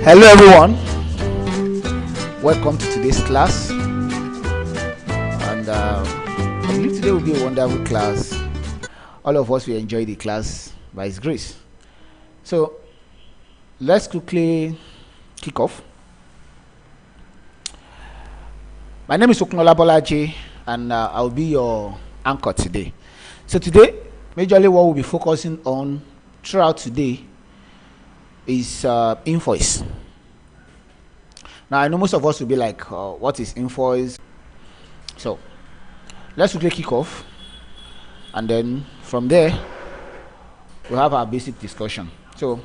Hello everyone, welcome to today's class, and I believe today will be a wonderful class. All of us will enjoy the class by His grace. So let's quickly kick off. My name is Bolaji, and I'll be your anchor today. So today, majorly what we'll be focusing on throughout today is Invoice. Now I know most of us will be like, what is Invoice? So let's quickly kick off, and then from there we'll have our basic discussion. So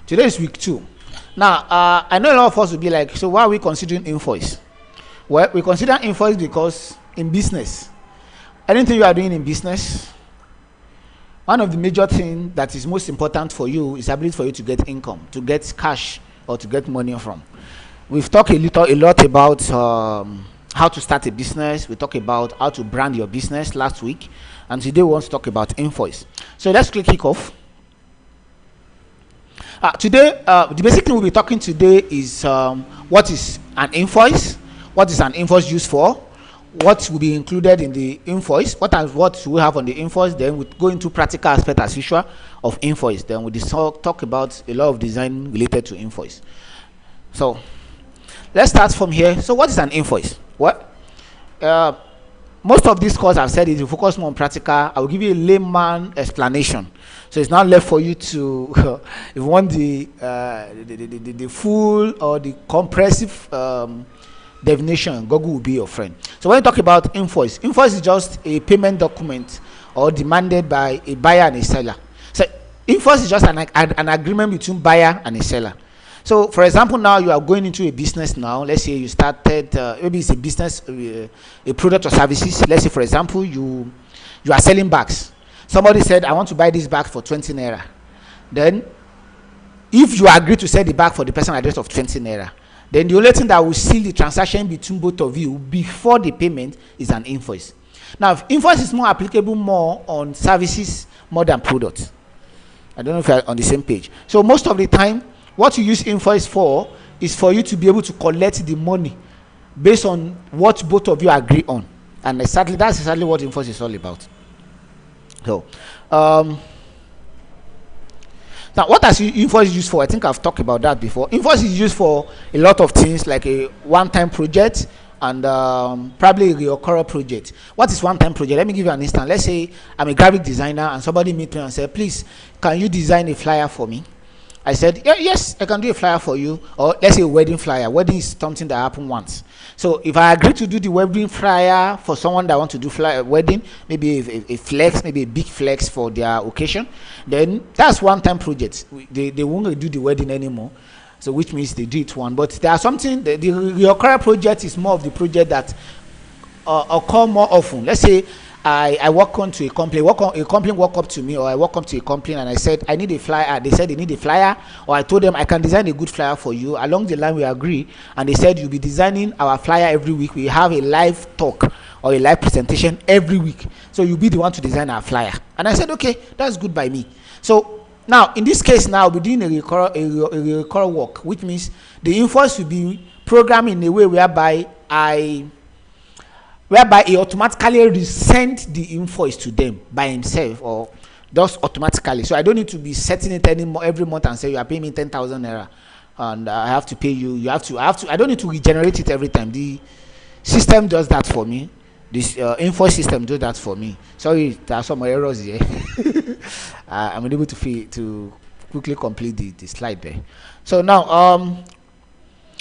today is week 2. Now, I know a lot of us will be like, so why are we considering Invoice? Well, we consider Invoice because in business, anything you are doing in business, one of the major things that is most important for you is ability for you to get income, to get cash, or to get money from. We've talked a lot about how to start a business. We talked about how to brand your business last week, and today we want to talk about Invoice. So let's quickly kick off. Today, the basic thing we'll be talking today is what is an invoice, what is an invoice used for, what will be included in the invoice, what we have on the invoice. Then we'll go into practical aspect as usual of invoice. Then we'll talk about a lot of design related to invoice. So let's start from here. So what is an invoice? Most of this course I've said is to focus more on practical. I will give you a layman explanation. So it's not left for you to, if you want the full or the comprehensive definition, Google will be your friend. So when you talk about invoice is just a payment document or demanded by a buyer and a seller. So invoice is just an agreement between buyer and a seller. So for example, now you are going into a business now. Let's say you started, maybe it's a business, a product or services. Let's say for example, you are selling bags. Somebody said, I want to buy this bag for 20 naira. Then, if you agree to sell the bag for the person address of 20 naira, then the only thing that will seal the transaction between both of you before the payment is an invoice. Now, invoice is more applicable more on services more than products. I don't know if you're on the same page. So most of the time, what you use invoice for is for you to be able to collect the money based on what both of you agree on. And that's exactly what invoice is all about. So, now what does invoice used for? I think I've talked about that before. Invoice is used for a lot of things, like a one-time project and probably a recurring project. What is one-time project? Let me give you an instance. Let's say I'm a graphic designer and somebody meet me and said, please, can you design a flyer for me? I said, yes, I can do a flyer for you. Or let's say a wedding flyer. Wedding is something that happens once. So if I agree to do the wedding flyer for someone that wants to do wedding, maybe a flex, maybe a big flex for their occasion, then that's one-time project. They won't do the wedding anymore. So which means they do it one. But there are something, the recurring project is more of the project that occur more often. Let's say I walk onto a company, a company walk up to me, or I walk up to a company and I said, I need a flyer. They said they need a flyer, or I told them I can design a good flyer for you. Along the line we agree, and they said you'll be designing our flyer every week. We have a live talk or a live presentation every week. So you'll be the one to design our flyer. And I said, okay, that's good by me. So now in this case now we're doing a recurring work, which means the invoice will be programmed in a way whereby he automatically resend the invoice to them by himself, or just automatically. So I don't need to be setting it anymore every month and say you are paying me 10,000 naira and I have to pay you. I don't need to regenerate it every time. The system does that for me. This invoice system does that for me. Sorry, there are some errors here. I'm unable to quickly complete the slide there. So now,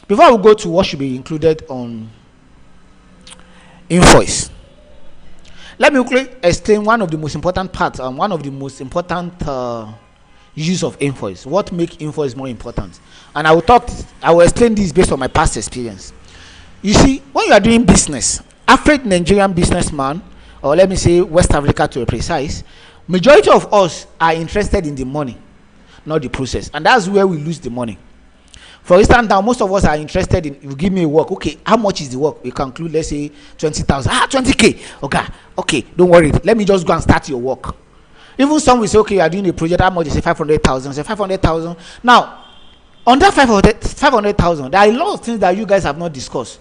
before we go to what should be included on invoice, let me quickly explain one of the most important parts and one of the most important use of invoice. What makes invoice more important? And I will explain this based on my past experience. You see, when you are doing business, average Nigerian businessman, or let me say West Africa to be precise, majority of us are interested in the money, not the process, and that's where we lose the money. For instance, now most of us are interested in, you give me a work, okay, how much is the work? We conclude, let's say 20,000. 20K. Okay, don't worry. Let me just go and start your work. Even some will say, okay, you are doing a project, how much? You say 500,000. Say 500,000. Now, on that 500,000, there are a lot of things that you guys have not discussed.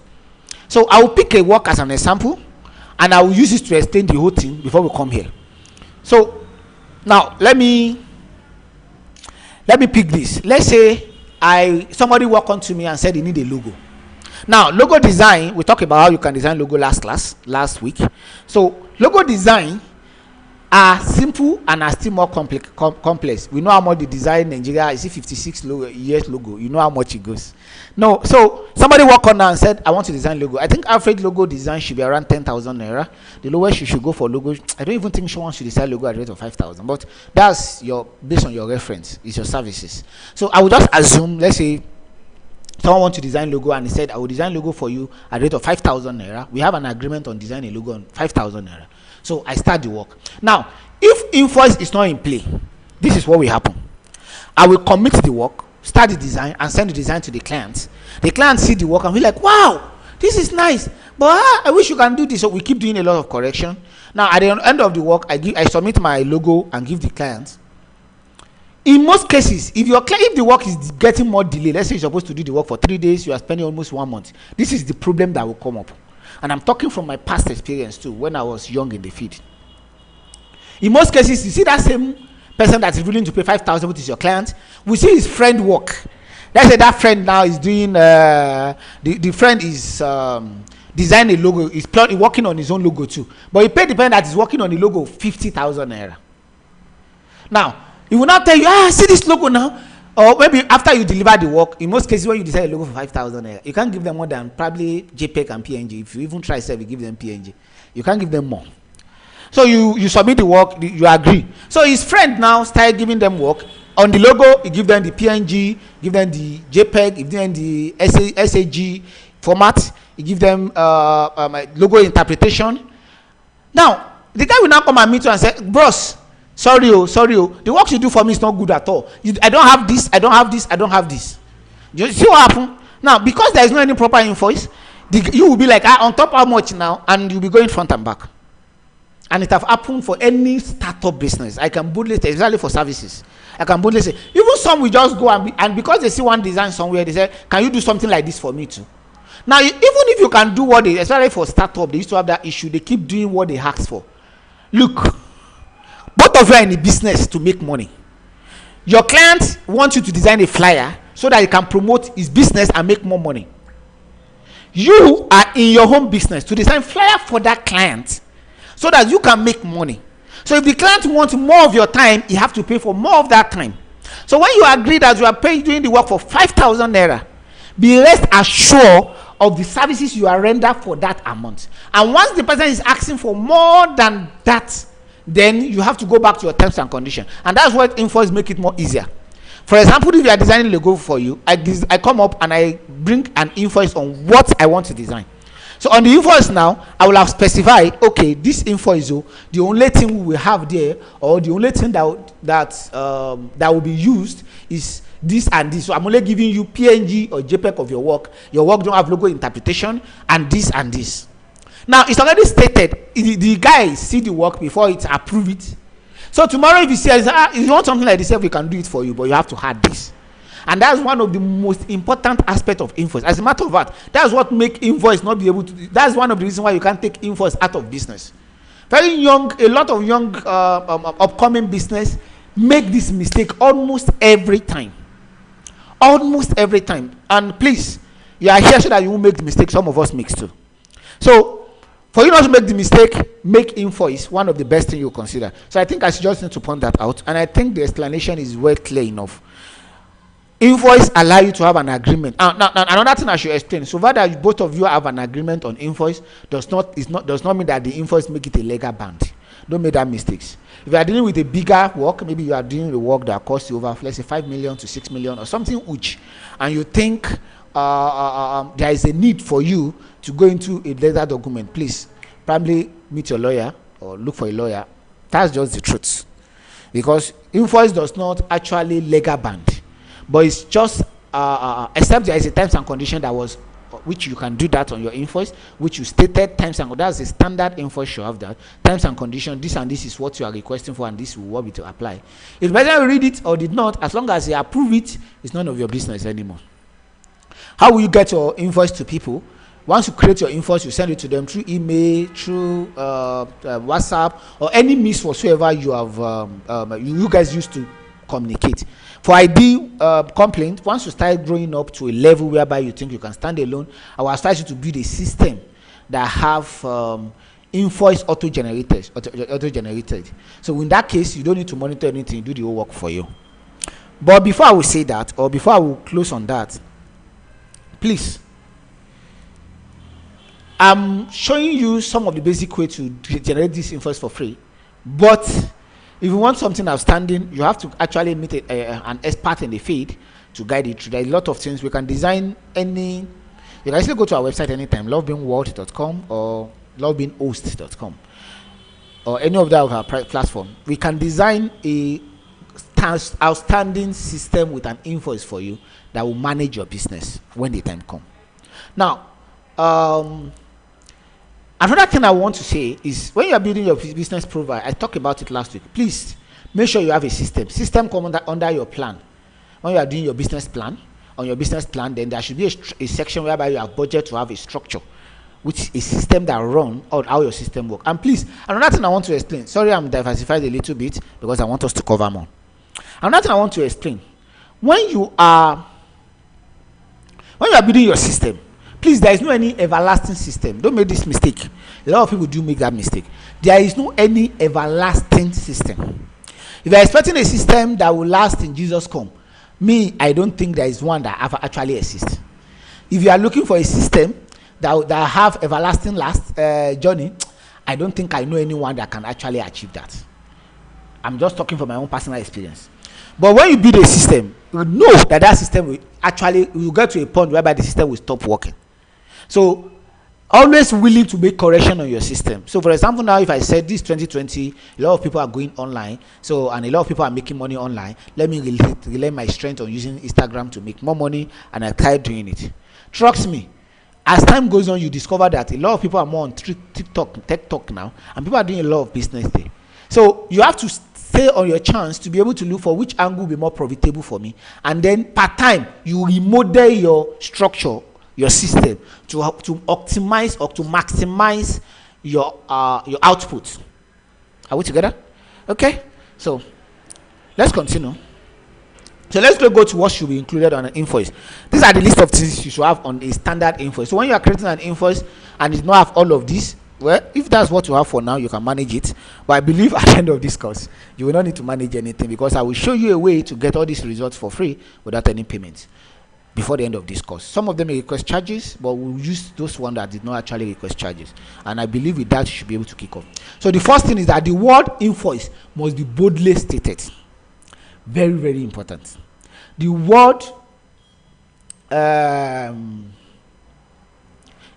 So I will pick a work as an example, and I will use it to explain the whole thing before we come here. So now let me pick this. Let's say somebody walked on to me and said he need a logo. Now, logo design, we talked about how you can design logo last week. So logo design are simple and are still more complex. We know how much the design in Nigeria is. 56 years logo. You know how much it goes. No, so somebody walked on now and said, I want to design logo. I think average logo design should be around 10,000 naira. The lowest you should go for logo, I don't even think someone should design logo at the rate of 5,000. But that's based on your reference, it's your services. So I would just assume, let's say someone wants to design logo and he said, I will design logo for you at the rate of 5,000 naira. We have an agreement on designing a logo on 5,000 naira. So I start the work. Now, if invoice is not in play, this is what will happen. I will commit the work, start the design, and send the design to the client. The client see the work and be like, wow, this is nice, but I wish you can do this. So we keep doing a lot of correction. Now, at the end of the work, I submit my logo and give the client. In most cases, if the work is getting more delay, let's say you're supposed to do the work for 3 days, you are spending almost 1 month. This is the problem that will come up. And I'm talking from my past experience too, when I was young in the field. In most cases, you see that same person that is willing to pay 5,000, which is your client, we see his friend work. Let's say that friend now is doing, the friend is designing a logo, he's working on his own logo too. But he paid the person that is working on the logo 50,000 naira. Now, he will not tell you, see this logo now. Or maybe after you deliver the work, in most cases when you design a logo for 5,000 naira, you can't give them more than probably JPEG and PNG. If you even try to give them PNG, you can't give them more. So you submit the work, you agree. So his friend now started giving them work. On the logo, he give them the PNG, give them the JPEG, give them the SAG format, he give them logo interpretation. Now, the guy will now come and meet you and say, bros, sorry, the work you do for me is not good at all. I don't have this. You see what happened? Now, because there is no any proper invoice, you will be like, on top how much now? And you'll be going front and back. And it have happened for any startup business. I can boldly say, especially for services. I can boldly say, even some will just go and because they see one design somewhere, they say, can you do something like this for me too? Now, even if you can do what especially for startup, they used to have that issue. They keep doing what they ask for. Look, both of you are in the business to make money. Your client wants you to design a flyer so that he can promote his business and make more money. You are in your home business to design flyer for that client so that you can make money. So if the client wants more of your time, you have to pay for more of that time. So when you agree that you are paying doing the work for 5,000 naira, be rest assured of the services you are render for that amount. And once the person is asking for more than that, then you have to go back to your terms and conditions. And that's what Invoice make it more easier. For example, if you are designing a logo for you, I come up and I bring an invoice on what I want to design. So on the invoice now, I will have specified, okay, this invoice, the only thing we will have there, or the only thing that will be used is this and this. So I'm only giving you PNG or JPEG of your work. Your work don't have logo interpretation, and this and this. Now it's already stated. The guy see the work before it's approved it. So tomorrow if he says, if you want something like this, we can do it for you, but you have to add this. And that's one of the most important aspects of Invoice. As a matter of fact, that's what makes Invoice not be able to. That's one of the reasons why you can't take Invoice out of business. A lot of young upcoming business make this mistake almost every time. Almost every time. And please, you are here so that you won't make the mistake some of us make too. So, for you not to make the mistake, make Invoice one of the best things you consider. So I think I just need to point that out. And I think the explanation is well clear enough. Invoice allow you to have an agreement. Now, another thing I should explain. So far that both of you have an agreement on invoice does not mean that the invoice make it a legal band. Don't make that mistakes. If you are dealing with a bigger work, maybe you are doing the work that costs you over, let's say 5 million to 6 million or something huge, and you think there is a need for you to go into a legal document, please probably meet your lawyer or look for a lawyer. That's just the truth, because invoice does not actually legal band. But it's just except there is a terms and condition that was which you can do that on your invoice, which you stated terms and that's the standard invoice should have that terms and condition. This and this is what you are requesting for, and this will what be to apply. If the person read it or did not, as long as they approve it, it's none of your business anymore. How will you get your invoice to people? Once you create your invoice, you send it to them through email, through WhatsApp, or any means whatsoever you have you guys used to communicate. For ID complaint, once you start growing up to a level whereby you think you can stand alone, I will advise you to build a system that have invoice auto-generated. So in that case, you don't need to monitor anything, do the whole work for you. But before I will say that, or before I will close on that, please, I'm showing you some of the basic way to generate this invoice for free. But if you want something outstanding, you have to actually meet an expert in the field to guide you through. There are a lot of things we can design. You can actually go to our website anytime, lovebeingworld.com or lovebeinghost.com or any of our platform. We can design a outstanding system with an invoice for you that will manage your business when the time comes. Now, another thing I want to say is when you are building your business profile, I talked about it last week. Please make sure you have a system. System come under your plan. When you are doing your business plan, on your business plan, then there should be a section whereby you have budget to have a structure, which is a system that run or how your system work. And please, another thing I want to explain. Sorry, I'm diversified a little bit because I want us to cover more. Another thing I want to explain. When you are building your system, please, there is no any everlasting system. Don't make this mistake. A lot of people do make that mistake. There is no any everlasting system. If you are expecting a system that will last in Jesus come, I don't think there is one that actually exists. If you are looking for a system that have everlasting journey, I don't think I know anyone that can actually achieve that. I'm just talking from my own personal experience. But when you build a system, you know that system will get to a point whereby the system will stop working. So always willing to make correction on your system. So for example, now if I said this 2020, a lot of people are going online, and a lot of people are making money online, let me relay my strength on using Instagram to make more money, and I tried doing it. Trust me, as time goes on, you discover that a lot of people are more on TechTalk now, and people are doing a lot of business there. So you have to stay on your chance to be able to look for which angle will be more profitable for me, and then part time you remodel your structure, your system to optimize or to maximize your output. Are we together? Okay, so let's continue. So let's go to what should be included on an invoice. These are the list of things you should have on a standard invoice. So when you are creating an invoice and it does not have all of this, well, if that's what you have for now, you can manage it. But I believe at the end of this course, you will not need to manage anything, because I will show you a way to get all these results for free without any payment before the end of this course. Some of them may request charges, but we'll use those ones that did not actually request charges. And I believe with that, you should be able to kick off. So the first thing is that the word invoice must be boldly stated. Very, very important. The word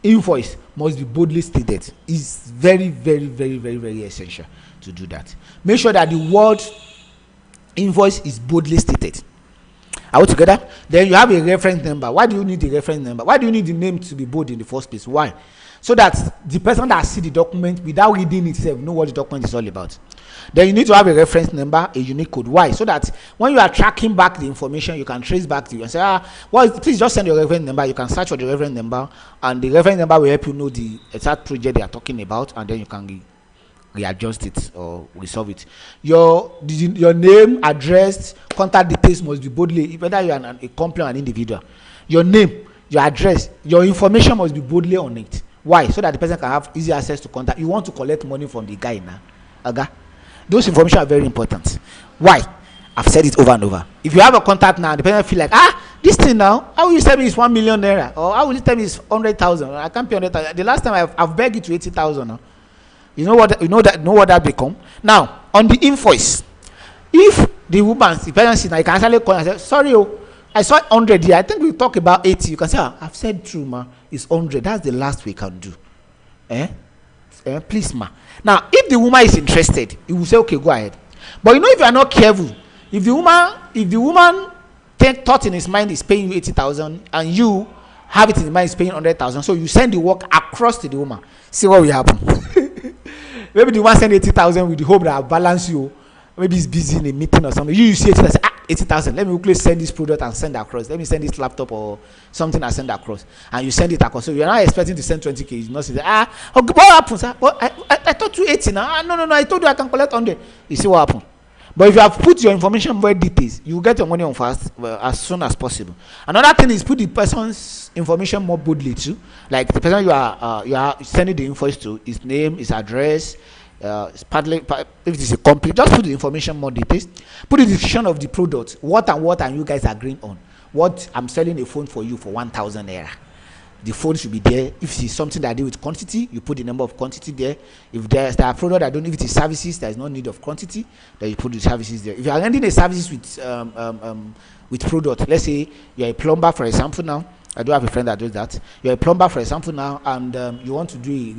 invoice must be boldly stated. Is very, very, very, very, very essential to do that. Make sure that the word invoice is boldly stated. Are we together? Then you have a reference number. Why do you need the reference number? Why do you need the name to be bold in the first place? Why? So that the person that sees the document without reading itself know what the document is all about. Then you need to have a reference number, a unique code. Why? So that when you are tracking back the information, you can trace back to you and say, please just send your reference number. You can search for the reference number, and the reference number will help you know the exact project they are talking about, and then you can readjust it or resolve it. Your name, address, contact details must be boldly, whether you are a company or an individual. Your name, your address, your information must be boldly on it. Why? So that the person can have easy access to contact. You want to collect money from the guy now. Okay? Those information are very important. Why? I've said it over and over. If you have a contact now, the person feel like, this thing now, how will you tell me it's 1 million naira? Or how will you tell me it's 100,000? I can't pay 100,000. The last time I've begged it to 80,000 now. You know what that become? Now, on the invoice, if the woman, the person now, you can actually call and say, sorry, I saw 100 here. I think we talk about 80. You can say, I've said true, ma. It's 100. That's the last we can do. Please, ma. Now, if the woman is interested, he will say, okay, go ahead. But if you are not careful, if the woman thought in his mind is paying you 80,000, and you have it in your mind is paying 100,000. So you send the work across to the woman. See what will happen. Maybe the woman send 80,000 with the hope that I'll balance you. Maybe he's busy in a meeting or something. You see it and say, 80,000. Let me quickly send this product and send across. Let me send this laptop or something and send across. And you send it across. So you're not expecting to send 20K. You not say, okay, what happened, sir? Well, I told you 80 now. No. I told you I can collect 100. You see what happened? But if you have put your information very details, you will get your money on fast, as soon as possible. Another thing is put the person's information more boldly too. Like the person you are sending the invoice to, his name, his address, partly, if it is a company, just put the information more details. Put the description of the product, what are you guys agreeing on. What I'm selling a phone for you for 1,000 naira. The phone should be there. If it's something that deal with quantity, you put the number of quantity there. If there are products that don't, if it is services, there is no need of quantity, then you put the services there. If you are rendering a services with product, let's say you are a plumber, for example. Now I do have a friend that does that. You are a plumber, for example, now, and you want to do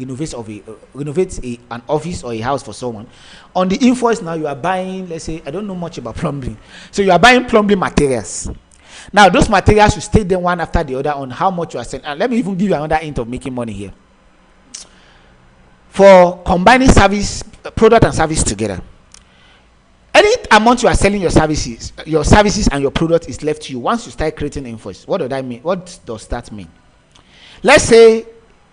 renovate an office or a house for someone. On the invoice now, you are buying. Let's say I don't know much about plumbing, so you are buying plumbing materials. Now, those materials, you state them one after the other on how much you are selling. And let me even give you another hint of making money here. For combining product and service together, any amount you are selling your services and your product is left to you once you start creating invoice. What does that mean? What does that mean? Let's say,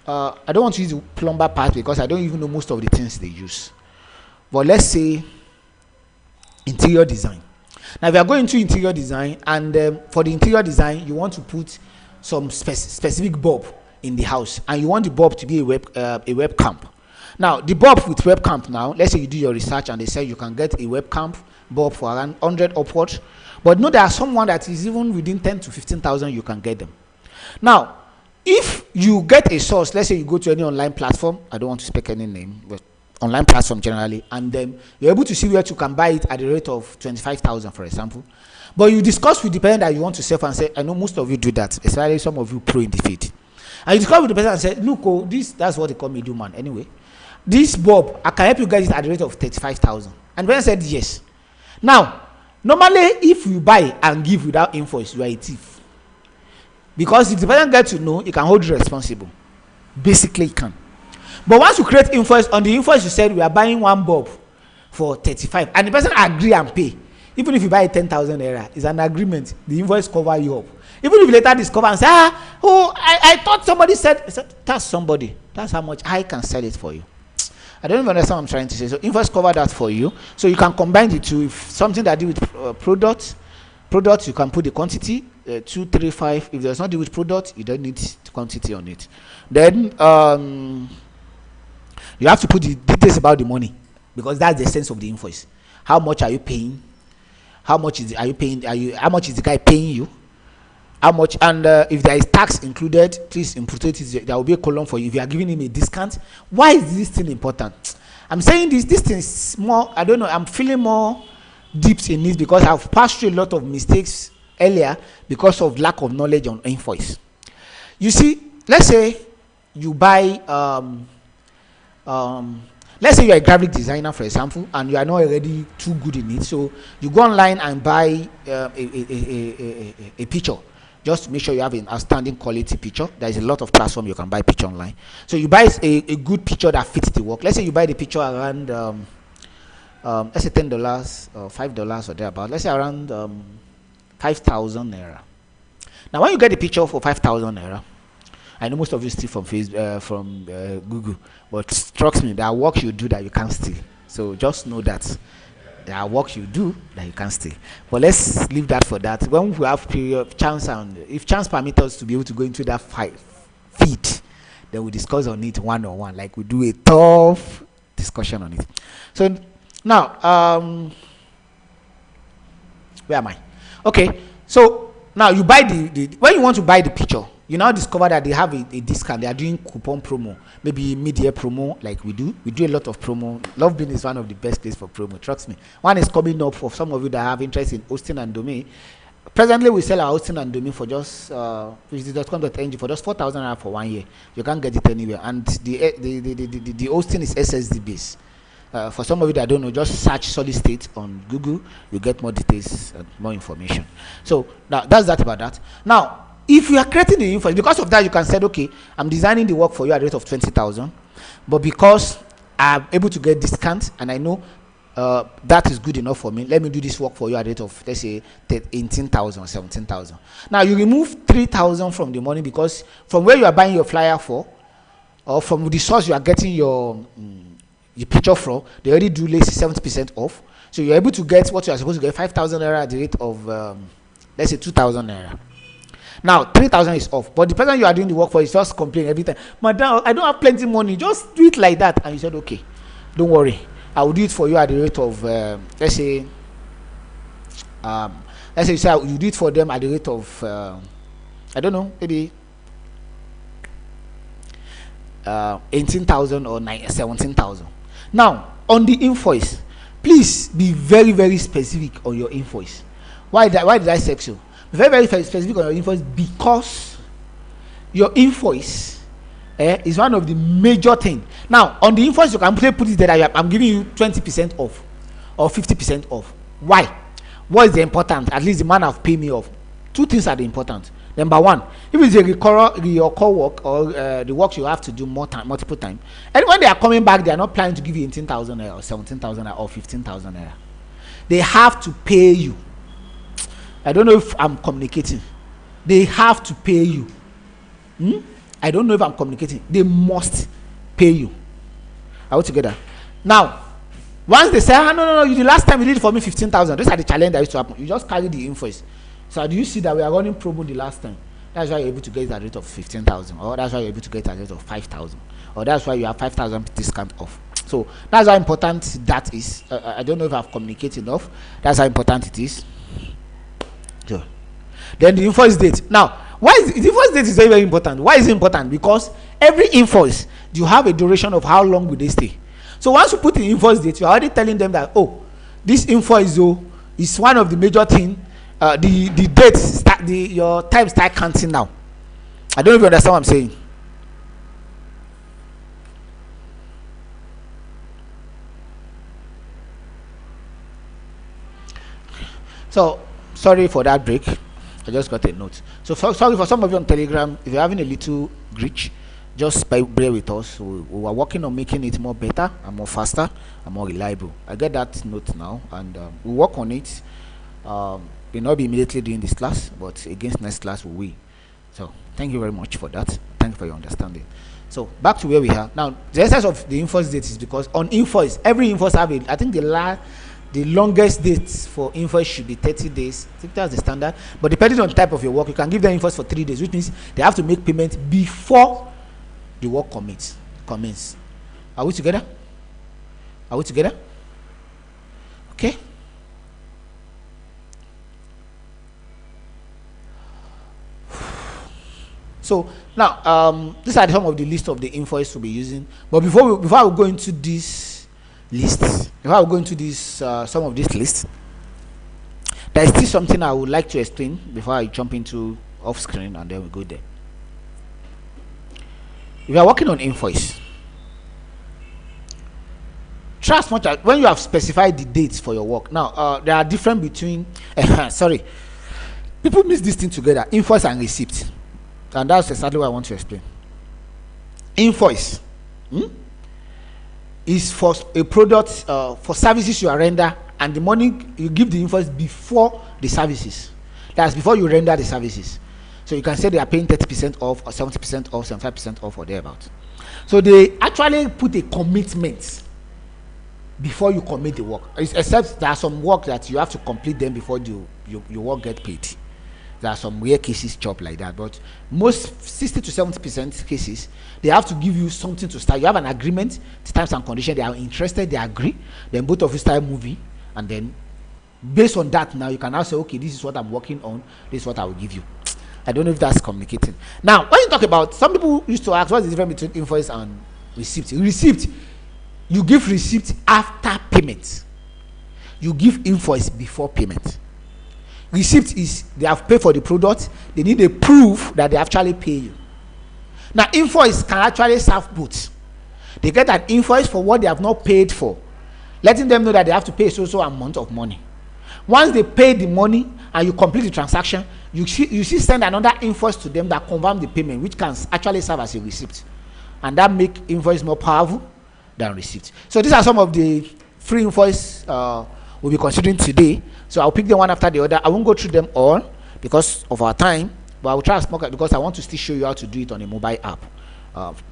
I don't want to use the plumber part because I don't even know most of the things they use. But let's say interior design. Now, if you are going to interior design, and for the interior design, you want to put some specific bulb in the house, and you want the bulb to be a webcam. Now, the bulb with webcam now, let's say you do your research and they say you can get a webcam bulb for around 100 upwards. But no, there are someone that is even within 10 to 15,000, you can get them. Now, if you get a source, let's say you go to any online platform, I don't want to speak any name, but online platform generally, and then you're able to see where you can buy it at the rate of 25,000, for example. But you discuss with the person that you want to sell and say, I know most of you do that, especially some of you pro in the field. And you discuss with the person and say, look, that's what they call middleman anyway. This bulb, I can help you guys at the rate of 35,000. And the person said yes. Now, normally, if you buy and give without invoice, you are a thief. Because if the person gets to know, he can hold you responsible. Basically, he can. But once you create invoice, on the invoice you said we are buying one bulb for 35, and the person agree and pay. Even if you buy 10,000 naira, it's an agreement. The invoice cover you up. Even if you later discover and say, I thought somebody said, that's somebody. That's how much I can sell it for you. I don't even understand what I'm trying to say. So invoice cover that for you. So you can combine the two. If something that deal with products, you can put the quantity 2, 3, 5. If there's not deal with product, you don't need quantity on it. Then you have to put the details about the money, because that's the sense of the invoice. How much are you paying? How much are you paying? How much is the guy paying you? How much? And if there is tax included, please input it. There will be a column for you. If you are giving him a discount, why is this thing important? I'm saying this thing is more, I don't know, I'm feeling more deep in this because I've passed through a lot of mistakes earlier because of lack of knowledge on invoice. You see, let's say you buy let's say you're a graphic designer, for example, and you are not already too good in it, so you go online and buy a picture, just to make sure you have an outstanding quality picture. There is a lot of platforms you can buy picture online. So you buy a good picture that fits the work. Let's say you buy the picture around let's say $10 or $5 or thereabout. Let's say around 5,000 naira. Now when you get the picture for 5,000 naira, I know most of you steal from Google, but trust me, there are work you do that you can't steal. So just know that there are work you do that you can't steal. But let's leave that for that. When we have chance, and if chance permits us to be able to go into that feed, then we discuss on it one-on-one, like we do a tough discussion on it. So now, where am I? Okay, so now you buy when you want to buy the picture, you now discover that they have a discount. They are doing coupon promo, maybe mid-year promo, like we do. We do a lot of promo. LoveBean is one of the best places for promo. Trust me. One is coming up for some of you that have interest in hosting and domain. Presently, we sell our hosting and domain for just visit.com.ng for just 4,000 naira for 1 year. You can't get it anywhere, and the hosting is SSD based. For some of you that don't know, just search solid state on Google. You get more details and more information. So now that's that about that. Now, if you are creating the invoice, because of that, you can say, okay, I'm designing the work for you at the rate of 20,000, but because I'm able to get discount and I know that is good enough for me, let me do this work for you at the rate of, let's say, 18,000 or 17,000. Now you remove 3,000 from the money, because from where you are buying your flyer for, or from the source you are getting your picture from, they already do, let's say, 70% off. So you're able to get what you are supposed to get, 5,000 naira at the rate of let's say 2,000 naira. Now 3,000 is off, but the person you are doing the work for is just complaining every time, madam, I don't have plenty money, just do it like that. And you said, okay, don't worry, I will do it for you at the rate of let's say you say you do it for them at the rate of I don't know, maybe 18,000 or 17,000. Now on the invoice, please be very, very specific on your invoice. Why did I say so? Be very, very specific on your invoice, because your invoice is one of the major things. Now on the invoice, you can put it that I'm giving you 20% off or 50% off. Why? What is the important? At least the man have paid me off. Two things are the important. Number one, if it's your core work, or the work you have to do multiple times, and when they are coming back, they are not planning to give you 18,000 naira or 17,000 naira or 15,000 naira. They have to pay you. I don't know if I'm communicating. They have to pay you. I don't know if I'm communicating. They must pay you. Are we together? Now, once they say, no, the last time you did it for me 15,000, these are the challenge that used to happen. You just carry the invoice. So do you see that we are running promo the last time? That's why you're able to get it at a rate of 15,000, or that's why you're able to get it at a rate of 5,000, or that's why you have 5,000 discount off. So that's how important that is. I don't know if I've communicated enough. That's how important it is. So, then the invoice date. Now, why is the invoice date is very, very important? Why is it important? Because every invoice, you have a duration of how long will they stay. So once you put the invoice date, you're already telling them that, oh, this invoice is one of the major things. The dates start, your time start counting now. I don't know if you understand what I'm saying. So sorry for that break. I just got a note. So sorry for some of you on Telegram. If you're having a little glitch, just bear with us. We are working on making it more better and more faster and more reliable. I get that note now, and we'll work on it. Will not be immediately doing this class, but against next class we will. So thank you very much for that. Thank you for your understanding. So back to where we are now. The essence of the invoice date is because on invoice, every invoice have I think the longest date for invoice should be 30 days. I think that's the standard. But depending on the type of your work, you can give them invoice for 3 days, which means they have to make payment before the work commence. Are we together? Are we together? Okay. So now, these are some of the list of the invoice we'll be using. But before I will go into this list, before I will go into this some of this list, there is still something I would like to explain before I jump into off screen, and then we go there. If you are working on invoice, try as much as when you have specified the dates for your work. Now, there are different between sorry, people mix this thing together, invoice and receipt. And that's exactly what I want to explain. Invoice is for a product, for services you are render, and the money you give the invoice before the services. That's before you render the services. So you can say they are paying 30% off, or 70% off, 75% off, or thereabouts. So they actually put a commitment before you commit the work. Except there are some work that you have to complete them before your work get paid. There are some rare cases job like that, but most 60 to 70% cases, they have to give you something to start. You have an agreement, the terms and conditions, they are interested, they agree, then both of you start moving, and then based on that, now you can now say, okay, this is what I'm working on, this is what I will give you. I don't know if that's communicating. Now, when you talk about, some people used to ask, what's the difference between invoice and receipt? Receipt, you give receipt after payment. You give invoice before payment. Receipt is they have paid for the product, they need a proof that they actually pay you. Now, invoice can actually serve both. They get an invoice for what they have not paid for, letting them know that they have to pay so amount of money. Once they pay the money and you complete the transaction, you see send another invoice to them that confirm the payment, which can actually serve as a receipt, and that make invoice more powerful than receipt. So these are some of the free invoice we'll be considering today. So I'll pick them one after the other. I won't go through them all because of our time, but I'll try to smoke it because I want to still show you how to do it on a mobile app,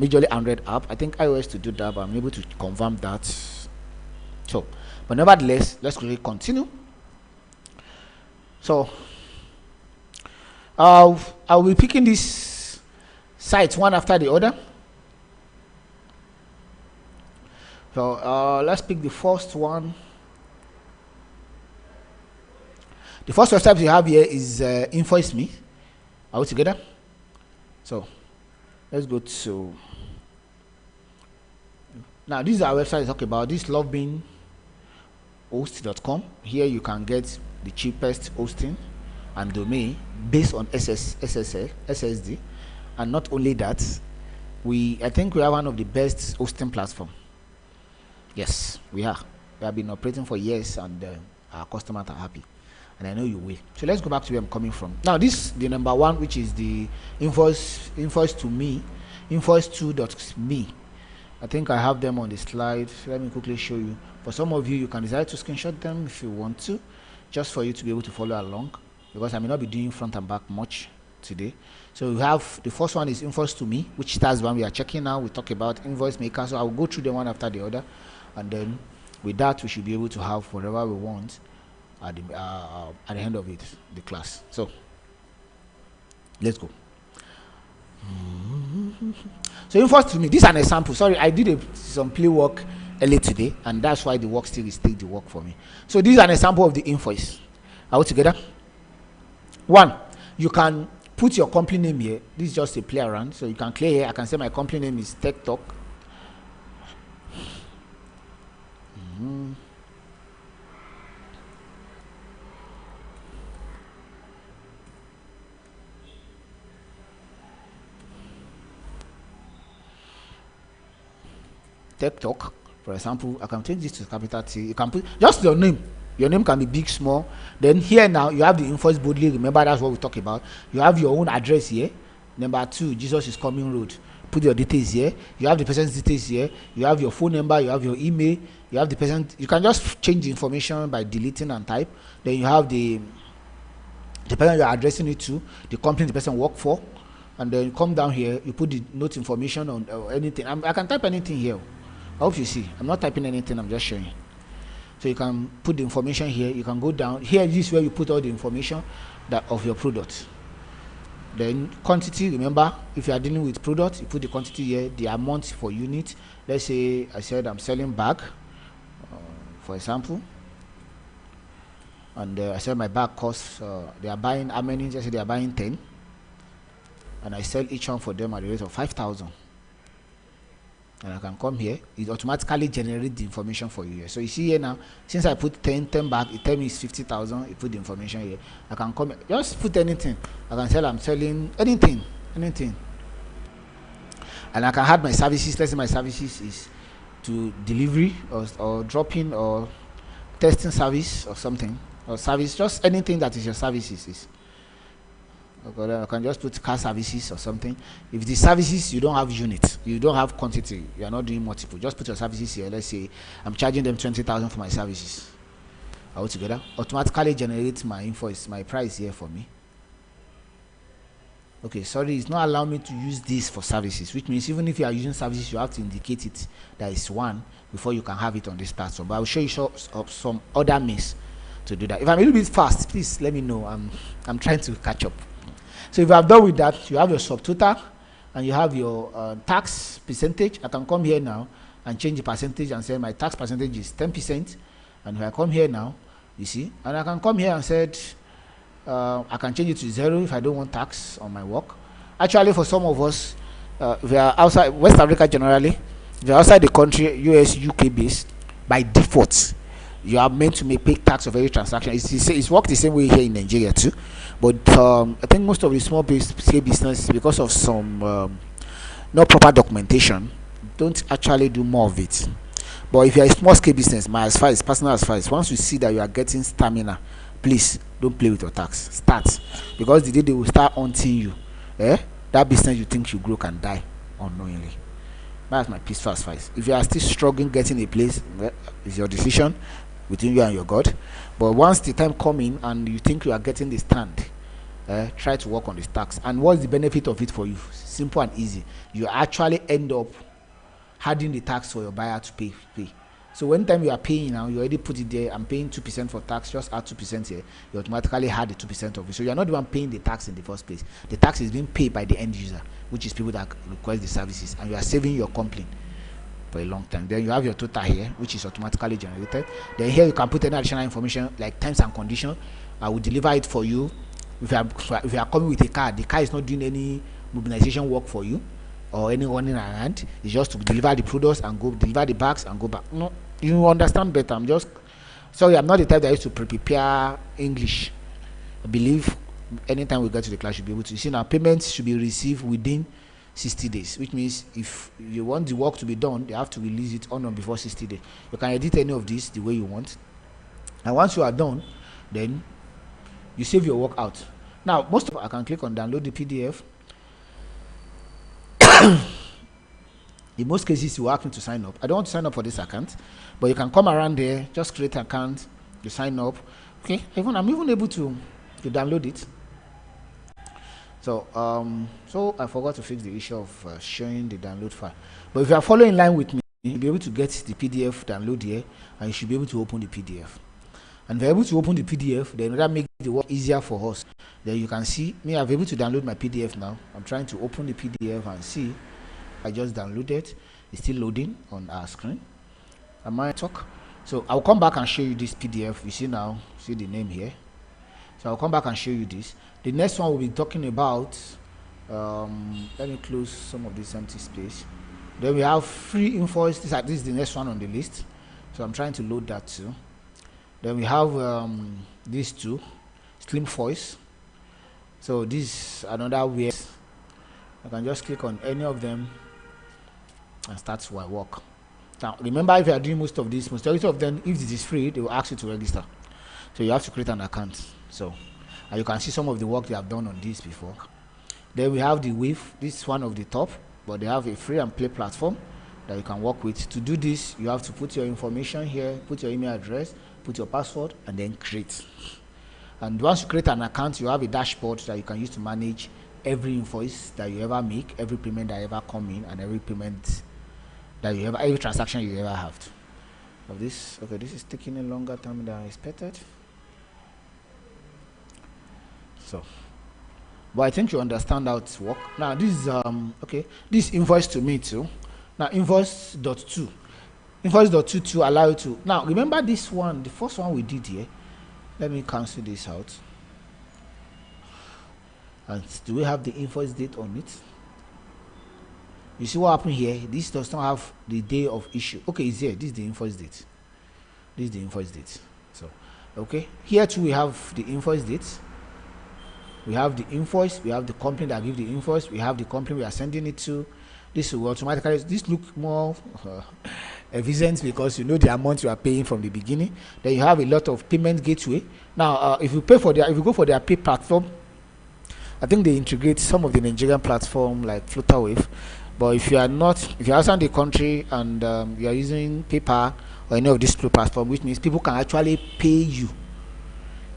majorly Android app. I think iOS to do that, but I'm able to confirm that. So, but nevertheless, let's really continue. So I'll be picking these sites one after the other. So let's pick the first one. The first website we have here is Invoice Me. Are we together? So let's go to, now this is our website. Talk about this lovebeanhost.com. Here you can get the cheapest hosting and domain based on SSD, and not only that, I think we have one of the best hosting platform. Yes, we have been operating for years, and our customers are happy, and I know you will. So let's go back to where I'm coming from. Now this, the number one, which is the invoice to me, invoice2.me. I think I have them on the slide. Let me quickly show you. For some of you, you can decide to screenshot them if you want to, just for you to be able to follow along, because I may not be doing front and back much today. So we have the first one is Invoice to Me, which that's one we are checking now. We talk about Invoice Maker, so I will go through them one after the other, and then with that we should be able to have whatever we want at the end of it, the class. So let's go. So Invoice to Me, this is an example. Sorry, I did some play work early today, and that's why the work still is take the work for me. So this is an example of the invoice. Are we together? One, you can put your company name here. This is just a play around, so you can clear here. I can say my company name is TechTalk. TechTalk, for example. I can change this to capital T. You can put just your name. Your name can be big, small. Then here now you have the invoice boldly. Remember, that's what we talk about. You have your own address here. Number 2, Jesus is coming road. Put your details here. You have the person's details here. You have your phone number. You have your email. You have the person. You can just change the information by deleting and type. Then you have the person you're addressing it to, the company the person work for, and then you come down here. You put the note information on anything. I can type anything here. I hope you see. I'm not typing anything. I'm just showing. So you can put the information here. You can go down here. This is where you put all the information of your product. Then quantity. Remember, if you are dealing with product, you put the quantity here. The amount for unit. Let's say I said I'm selling bag, for example, and I said my bag costs. They are buying how many? Just say they are buying 10, and I sell each one for them at the rate of 5,000. And I can come here, it automatically generates the information for you here. So you see here now, since I put 10 back, it tells me it's 50,000. You put the information here. I can come here, just put anything. I can tell I'm selling anything, and I can add my services. Let's say my services is to delivery or dropping or testing service or something, or service, just anything that is your services is. I can just put car services or something. If the services you don't have unit, you don't have quantity, you are not doing multiple, just put your services here. Let's say I'm charging them 20,000 for my services. All together, automatically generates my invoice, my price here for me. Okay, sorry, it's not allowing me to use this for services, which means even if you are using services, you have to indicate it that is one before you can have it on this platform. But I'll show you some other means to do that. If I'm a little bit fast, please let me know. I'm trying to catch up. So if you have done with that, you have your subtotal and you have your tax percentage. I can come here now and change the percentage and say my tax percentage is 10%. And if I come here now, you see, and I can come here and said I can change it to 0 if I don't want tax on my work. Actually, for some of us, if we are outside West Africa generally, if you're outside the country, US, UK based, by default, you are meant to pay tax of every transaction. It's worked the same way here in Nigeria too. But I think most of the small scale business, because of some not proper documentation, don't actually do more of it. But if you're a small scale business, my advice, personal advice, once you see that you are getting stamina, please don't play with your tax. Start, because the day they will start haunting you, that business you think you grow can die unknowingly. That's my peaceful advice. If you are still struggling getting a place, it's your decision between you and your God. But once the time coming and you think you are getting the stand, try to work on this tax. And what's the benefit of it for you? Simple and easy. You actually end up adding the tax for your buyer to pay. So when time you are paying now, you already put it there. I'm paying 2% for tax. Just add 2% here. You automatically add the 2% of it. So you are not the one paying the tax in the first place. The tax is being paid by the end user, which is people that request the services, and you are saving your company for a long time. Then you have your total here, which is automatically generated. Then here you can put any additional information like terms and conditions. I will deliver it for you. If you are coming with a car, the car is not doing any mobilization work for you or any running around. It's just to deliver the products and go deliver the bags and go back. No, you understand better. I'm not the type that used to prepare English. I believe anytime we get to the class, you'll be able to see now payments should be received within 60 days, which means if you want the work to be done, they have to release it on or before 60 days. You can edit any of this the way you want, and once you are done, then you save your work out. Now I can click on download the PDF. In most cases you will ask me to sign up. I don't want to sign up for this account, but you can come around there, just create an account, you sign up. Okay, I'm even able to download it. So I forgot to fix the issue of showing the download file. But if you are following in line with me, you'll be able to get the PDF download here, and you should be able to open the PDF. And if you're able to open the PDF, then that makes the work easier for us. Then you can see me, I'm able to download my PDF now. I'm trying to open the PDF and see. I just downloaded. It's still loading on our screen. I might talk. So I'll come back and show you this PDF. You see now, see the name here. So I'll come back and show you this. The next one we'll be talking about, let me close some of this empty space. Then we have free invoice. This is the next one on the list. So I'm trying to load that too. Then we have these two, slim voice. So this is another way. I can just click on any of them and start my work. Now remember, if you are doing most of these, majority of them, if this is free, they will ask you to register. So you have to create an account. So and you can see some of the work they have done on this before. Then we have the Wave. This is one of the top, but they have a free and play platform that you can work with. To do this, you have to put your information here, put your email address, put your password, and then create. And once you create an account, you have a dashboard that you can use to manage every invoice that you ever make, every payment that ever come in, and every payment that you ever, every transaction you ever have. Of this, okay, this is taking a longer time than I expected. So, but I think you understand how it works. Now this is okay. This invoice to me too. Now invoice.2 to allow you to. Now remember this one, the first one we did here. Let me cancel this out. And do we have the invoice date on it? You see what happened here? This does not have the day of issue. Okay, it's here. This is the invoice date. This is the invoice date. So okay, here too we have the invoice date. We have the invoice, we have the company that gives the invoice, we have the company we are sending it to. This will automatically, this look more efficient because you know the amount you are paying from the beginning. Then you have a lot of payment gateway. Now if you go for their pay platform, I think they integrate some of the Nigerian platform like Flutterwave. But if you're outside the country and you are using PayPal or any of these platform, which means people can actually pay you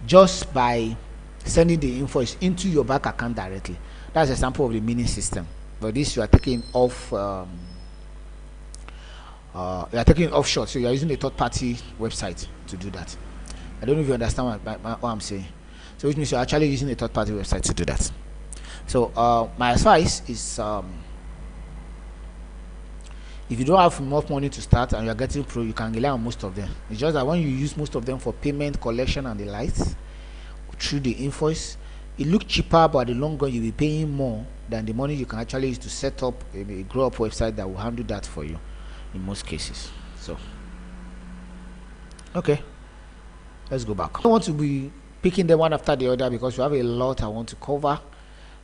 just by sending the invoice into your bank account directly. That's a sample of the mini system. But this you are taking off. You are taking offshore, so you are using a third-party website to do that. I don't know if you understand what I'm saying. So which means you're actually using a third-party website to do that. So my advice is, if you don't have enough money to start and you're getting pro, you can rely on most of them. It's just that when you use most of them for payment, collection, and the likes through the invoice, it looks cheaper, but at the long run you'll be paying more than the money you can actually use to set up a grow up website that will handle that for you in most cases. So okay, let's go back. I want to be picking them one after the other because we have a lot I want to cover,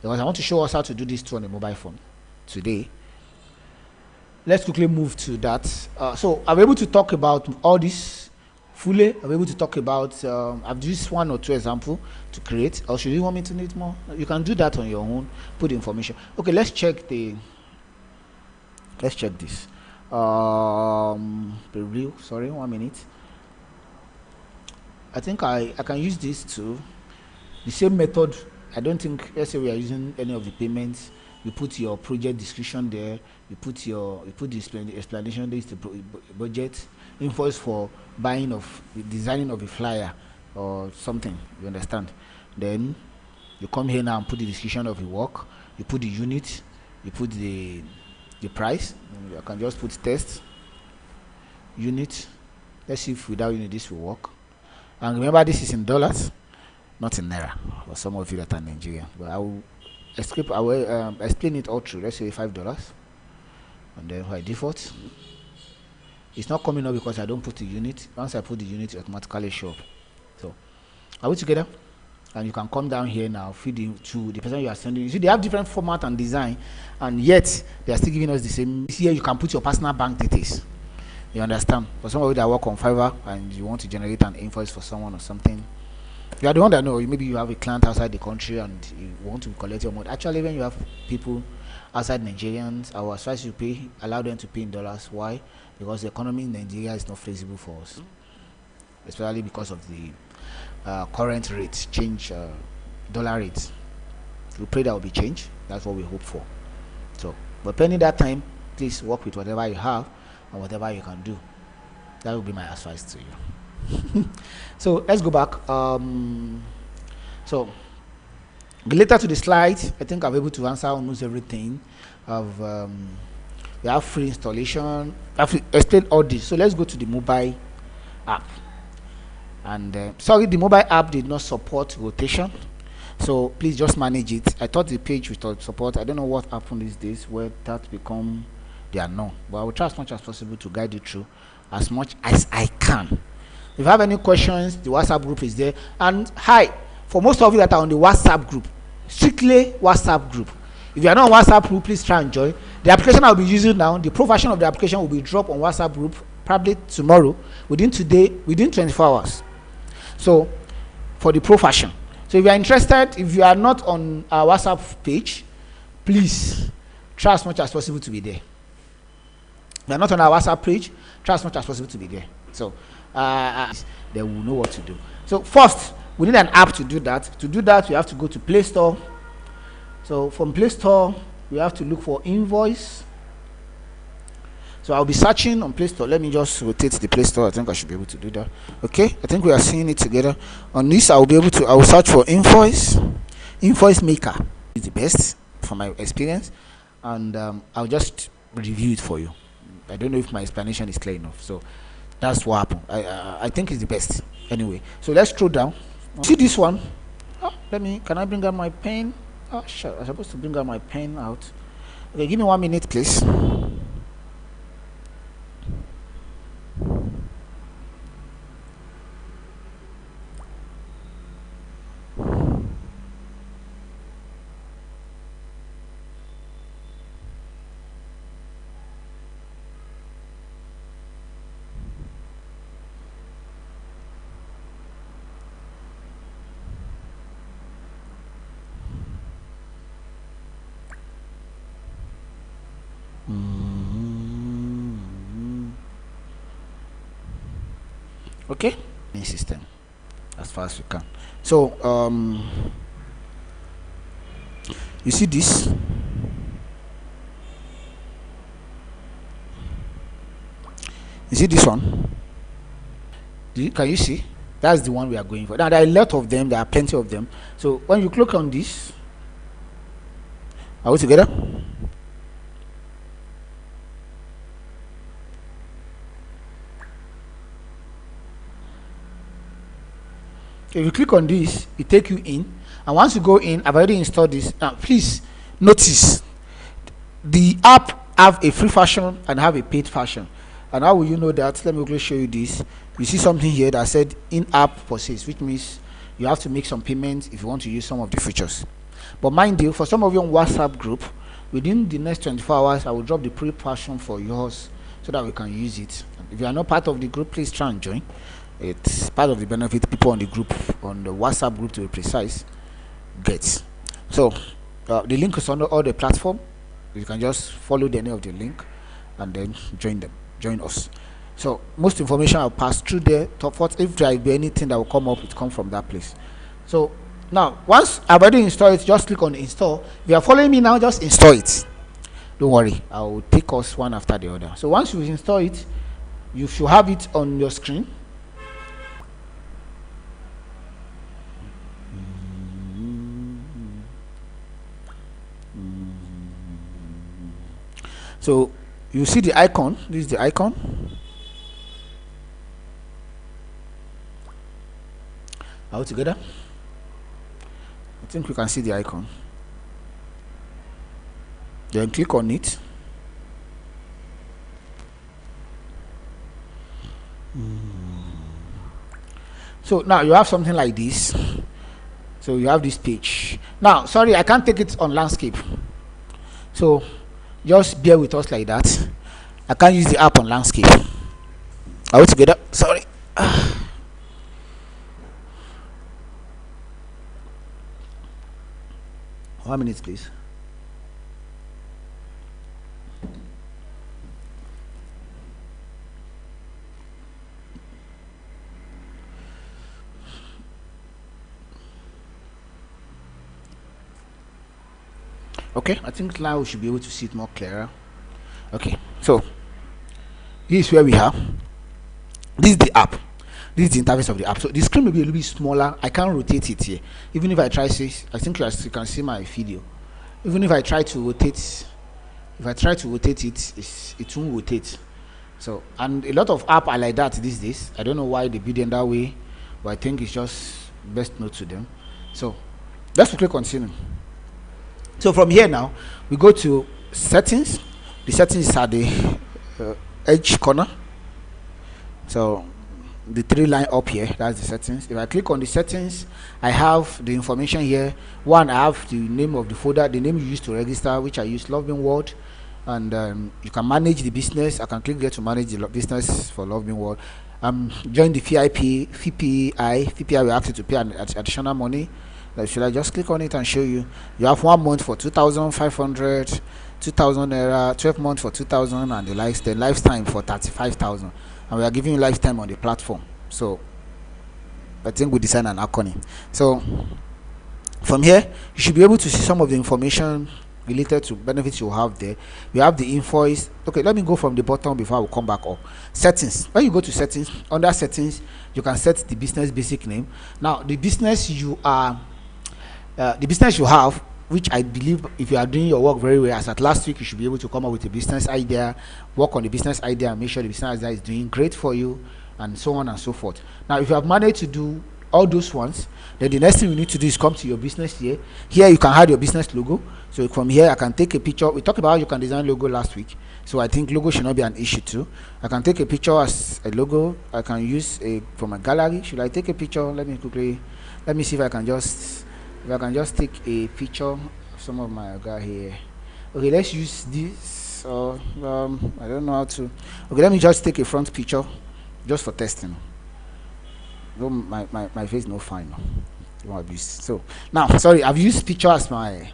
because I want to show us how to do this too on a mobile phone today. let's quickly move to that. So I'm able to talk about all this fully. I'm able to talk about, I've used one or two examples to create, or should you want me to need more? You can do that on your own, put the information. Okay, let's check this. Review, sorry, 1 minute. I think I can use this too. The same method. I don't think, let's say we are using any of the payments. You put your project description there. You put the explanation. There is the budget, invoice for designing of a flyer or something. You understand? Then you come here now and put the description of the work. You put the unit. You put the price. I can just put test unit. Let's see if without unit this will work. And remember, this is in dollars, not in naira. For some of you that are Nigerian, but I will explain it all through. Let's say $5, and then by default, it's not coming up because I don't put the unit. Once I put the unit, it automatically show up. So, are we together? And you can come down here now, feed it to the person you are sending. You see, they have different format and design, and yet they are still giving us the same. Here, you can put your personal bank details. You understand? For some of you that work on Fiverr and you want to generate an invoice for someone or something, you are the one that know. Maybe you have a client outside the country and you want to collect your money. Actually, when you have people outside Nigerians, I will advise you allow them to pay in dollars. Why? Because the economy in Nigeria is not feasible for us, especially because of the current rate change, dollar rates. We pray that will be changed. That's what we hope for. So, but pending that time, please work with whatever you have and whatever you can do. That will be my advice to you. So let's go back. So later to the slides, I think I'm able to answer almost everything. We have free installation. I've explained all this. So let's go to the mobile app. And sorry, the mobile app did not support rotation. So please just manage it. I thought the page would support. I don't know what happened these days where that become they are known, but I will try as much as possible to guide you through as much as I can. If you have any questions, the WhatsApp group is there. And hi, for most of you that are on the WhatsApp group, strictly WhatsApp group. If you are not on WhatsApp group, please try and join. The application I will be using now, the pro version of the application will be dropped on WhatsApp group probably tomorrow, within 24 hours. So for the pro version. So if you are interested, if you are not on our WhatsApp page, please try as much as possible to be there. If you are not on our WhatsApp page, try as much as possible to be there. So they will know what to do. So first, we need an app to do that. To do that, we have to go to Play Store. So from Play Store, we have to look for Invoice. So I'll be searching on Play Store. Let me just rotate the Play Store. I think I should be able to do that. Okay, I think we are seeing it together. On this, I will search for Invoice. Invoice Maker is the best from my experience, and I'll just review it for you. I don't know if my explanation is clear enough. So that's what happened. I think it's the best. Anyway, so let's scroll down. See this one. Can I bring out my pen? Oh, sure. I'm supposed to bring out my pen out. Okay, give me 1 minute, please. Okay, main system as far as we can. So you see this. You see this one? Can you see? That's the one we are going for. Now there are a lot of them. There are plenty of them. So when you click on this, are we together? If you click on this, it take you in, and once you go in, I've already installed this. Now please notice the app have a free version and have a paid version. And how will you know that? Let me quickly show you this. You see something here that said in-app purchase, which means you have to make some payments if you want to use some of the features. But mind you, for some of you on WhatsApp group, within the next 24 hours I will drop the pre-version for yours so that we can use it. If you are not part of the group, please try and join. It's part of the benefit people on the group, on the WhatsApp group to be precise, gets. So the link is on all the platform. You can just follow the name of the link and then join us. So most information I'll pass through there. If there will be anything that will come up, it come from that place. So now once I've already installed it, just click on install. If you are following me now, just install it. Don't worry, I will take us one after the other. So once you install it, you should have it on your screen. So you see the icon. This is the icon. All together. I think we can see the icon. Then click on it. So now you have something like this. So you have this page. Now, sorry, I can't take it on landscape. So just bear with us like that. I can't use the app on landscape. Are we together? Sorry. 1 minute, please. Okay, I think now we should be able to see it more clearer. Okay, so this is where we are. This is the app. This is the interface of the app. So the screen may be a little bit smaller. I can't rotate it here. Even if I try to, I think you can see my video. Even if I try to rotate, it won't rotate. So, and a lot of apps are like that these days. I don't know why they build them that way, but I think it's just best known to them. So let's quickly continue. So from here now, we go to settings. The settings are the edge corner. So the 3 line up here, that's the settings. If I click on the settings, I have the information here. One, I have the name of the folder, the name you use to register, which I use Loving World, and you can manage the business. I can click here to manage the business for Loving World. Join the VPI will ask you to pay an additional money. Should I just click on it and show you? You have 1 month for 2,500, 2,000 naira, 12 months for 2,000, and the lifetime for 35,000. And we are giving you lifetime on the platform. So I think we design an acronym. So from here, you should be able to see some of the information related to benefits you have there. We have the invoice. Okay, let me go from the bottom before I will come back up. Settings. When you go to settings, under settings, you can set the business basic name. Now, the business you have, which I believe if you are doing your work very well, as at last week, you should be able to come up with a business idea, work on the business idea, and make sure the business idea is doing great for you, and so on and so forth. Now, if you have managed to do all those ones, then the next thing you need to do is come to your business here. Here you can add your business logo. So from here I can take a picture. We talked about how you can design logo last week, so I think logo should not be an issue too. I can take a picture as a logo. I can use a from a gallery. Should I take a picture? Let me see if I can just take a picture of some of my guy here. Okay, let's use this. I don't know how to. Okay, let me just take a front picture just for testing. No, my face no fine. So now, sorry, I've used picture as my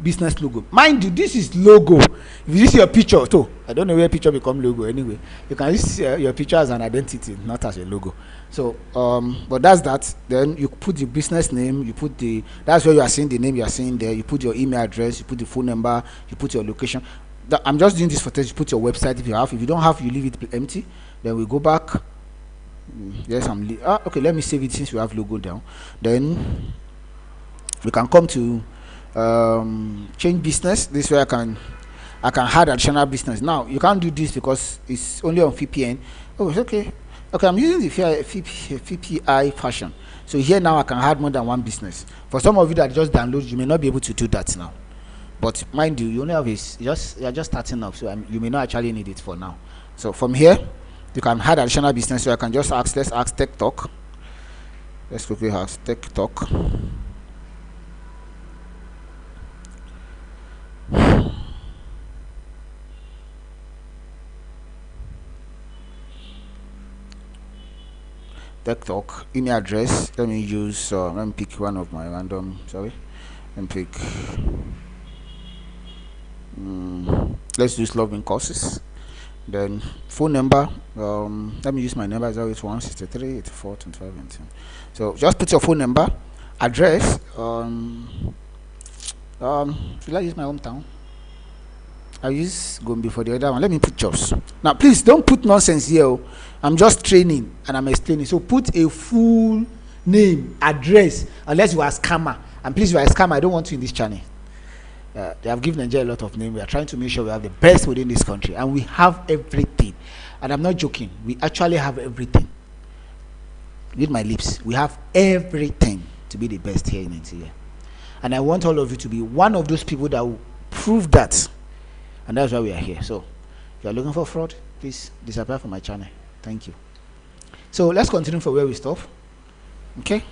business logo. Mind you, this is logo. If you use your picture, so I don't know where picture become logo anyway. You can use your picture as an identity, not as a logo. So but that's that. Then you put the business name. You put the, that's where you are seeing the name you are seeing there. You put your email address. You put the phone number. You put your location. I'm just doing this for test. You put your website if you have. If you don't have, you leave it empty. Then we go back. Yes, okay, let me save it since we have logo down. Then we can come to change business. This way I can add additional business. Now you can't do this because it's only on VPN. Oh, it's okay. I'm using the VPI version. So here now I can add more than one business. For some of you that just download, you may not be able to do that now. But mind you, you only have this. You're just starting up, so you may not actually need it for now. So from here, you can add additional business. So I can just ask, let's ask TechTalk. Let's quickly ask TechTalk. TechTalk email address. Let me use let me pick one of my random, sorry, let me pick let's use loving courses. Then phone number, let me use my number 081 63 84 25 18. So just put your phone number, address. Should I use my hometown? I'll use Gombe for the other one. Let me put jobs. Now please don't put nonsense here. I'm just training and I'm explaining. So put a full name, address, unless you are a scammer. And please, you are a scammer, I don't want you in this channel. They have given Nigeria a lot of names. We are trying to make sure we have the best within this country, and we have everything. And I'm not joking, we actually have everything. With my lips, we have everything to be the best here in Nigeria. And I want all of you to be one of those people that will prove that. And that's why we are here. So if you are looking for fraud, please disappear from my channel. Thank you. So let's continue from where we stop. Okay.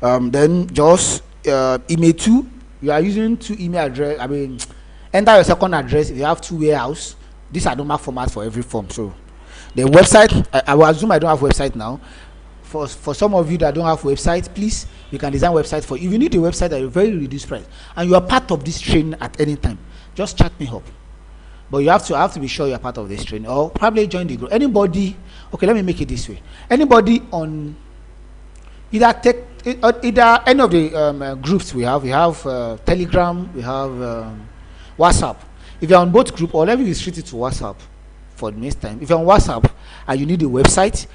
Then just email 2. You are using 2 email address. I mean, enter your second address. If you have 2 warehouse, these are normal formats for every form. So the website, I will assume I don't have website now. For some of you that don't have website, please, we can design website for you. If you need a website at a very reduced price and you are part of this training at any time, just chat me up. But you have to be sure you are part of this training, or probably join the group. Anybody, okay, let me make it this way. Anybody on either any of the groups we have Telegram, we have WhatsApp. If you're on both group, or let me restrict it to WhatsApp for the next time. If you're on WhatsApp and you need a website,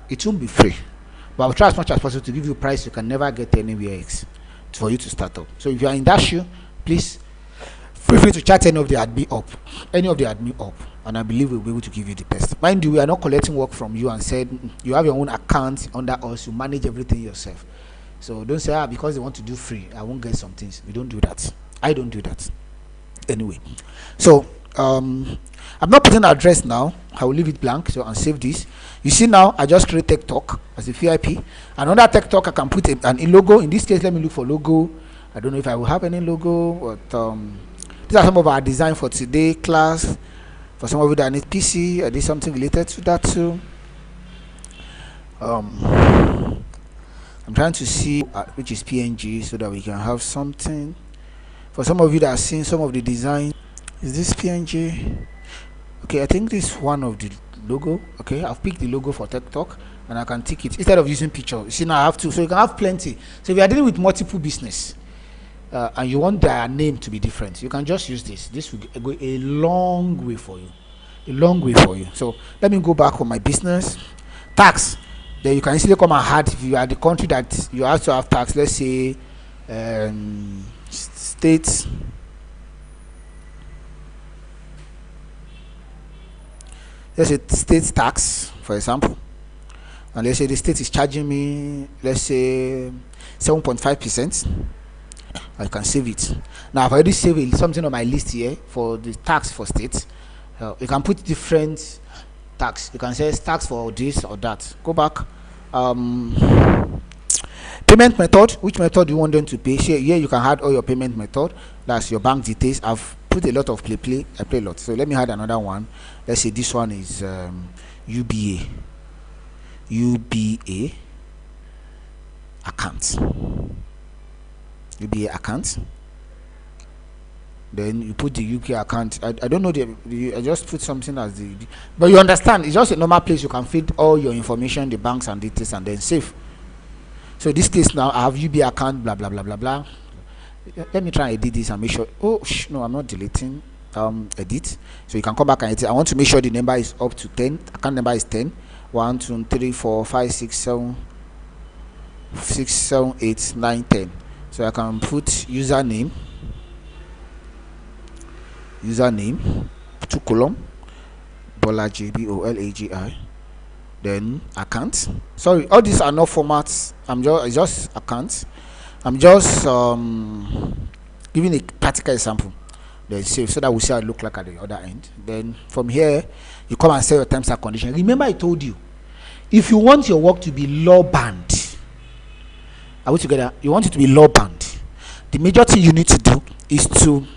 it won't be free, but I'll try as much as possible to give you a price you can never get anywhere else for you to start up. So if you are in that shoe, please feel free to chat any of the admin up, and I believe we'll be able to give you the best. Mind you, we are not collecting work from you and said you have your own account under us, you manage everything yourself. So don't say because they want to do free, I won't get some things. We don't do that. I don't do that anyway. So I'm not putting an address now. I will leave it blank, so I'll save this. You see now, I just create TechTalk as a VIP, and under TechTalk I can put an logo. In this case, let me look for logo. I don't know if I will have any logo, but these are some of our design for today class. For some of you that need PC, I did something related to that too. I'm trying to see which is PNG so that we can have something. For some of you that are seeing some of the design, is this PNG? Okay, I think this is one of the logo. Okay, I've picked the logo for TechTalk and I can tick it instead of using picture. You see now I have to, so you can have plenty. So if you are dealing with multiple business and you want their name to be different, you can just use this. This will go a long way for you. A long way for you. So let me go back on my business. Tax. Then you can easily come and add, if you are the country that you have to have tax, let's say states. Let's say state tax, for example, and let's say the state is charging me, let's say 7.5%. I can save it. Now I've already saved something on my list here for the tax for states. You can put different tax. You can say tax for this or that. Go back. Payment method. Which method do you want them to pay? Here you can add all your payment method. That's your bank details. I've put a lot of play. I play a lot. So let me add another one. Let's say this one is UBA account. UBA account. Then you put the UK account. I don't know I just put something as but you understand, it's just a normal place you can feed all your information, the banks and details, and then save. So this case now I have UBA account, blah blah blah blah blah. Let me try and edit this and make sure. No, I'm not deleting. Edit. So you can come back and edit. I want to make sure the number is up to 10. Account number is 10. 1 2 3 4 5 6 7 8 9 10. So I can put username, 2 column, Bolaji, Bolagi, then account. Sorry, all these are not formats. It's just accounts. I'm just giving a practical example. Then save, so that we see how it look like at the other end. Then from here you come and set your terms and conditions. Remember I told you, if you want your work to be law banned, are we together? You want it to be law banned, the major thing you need to do is to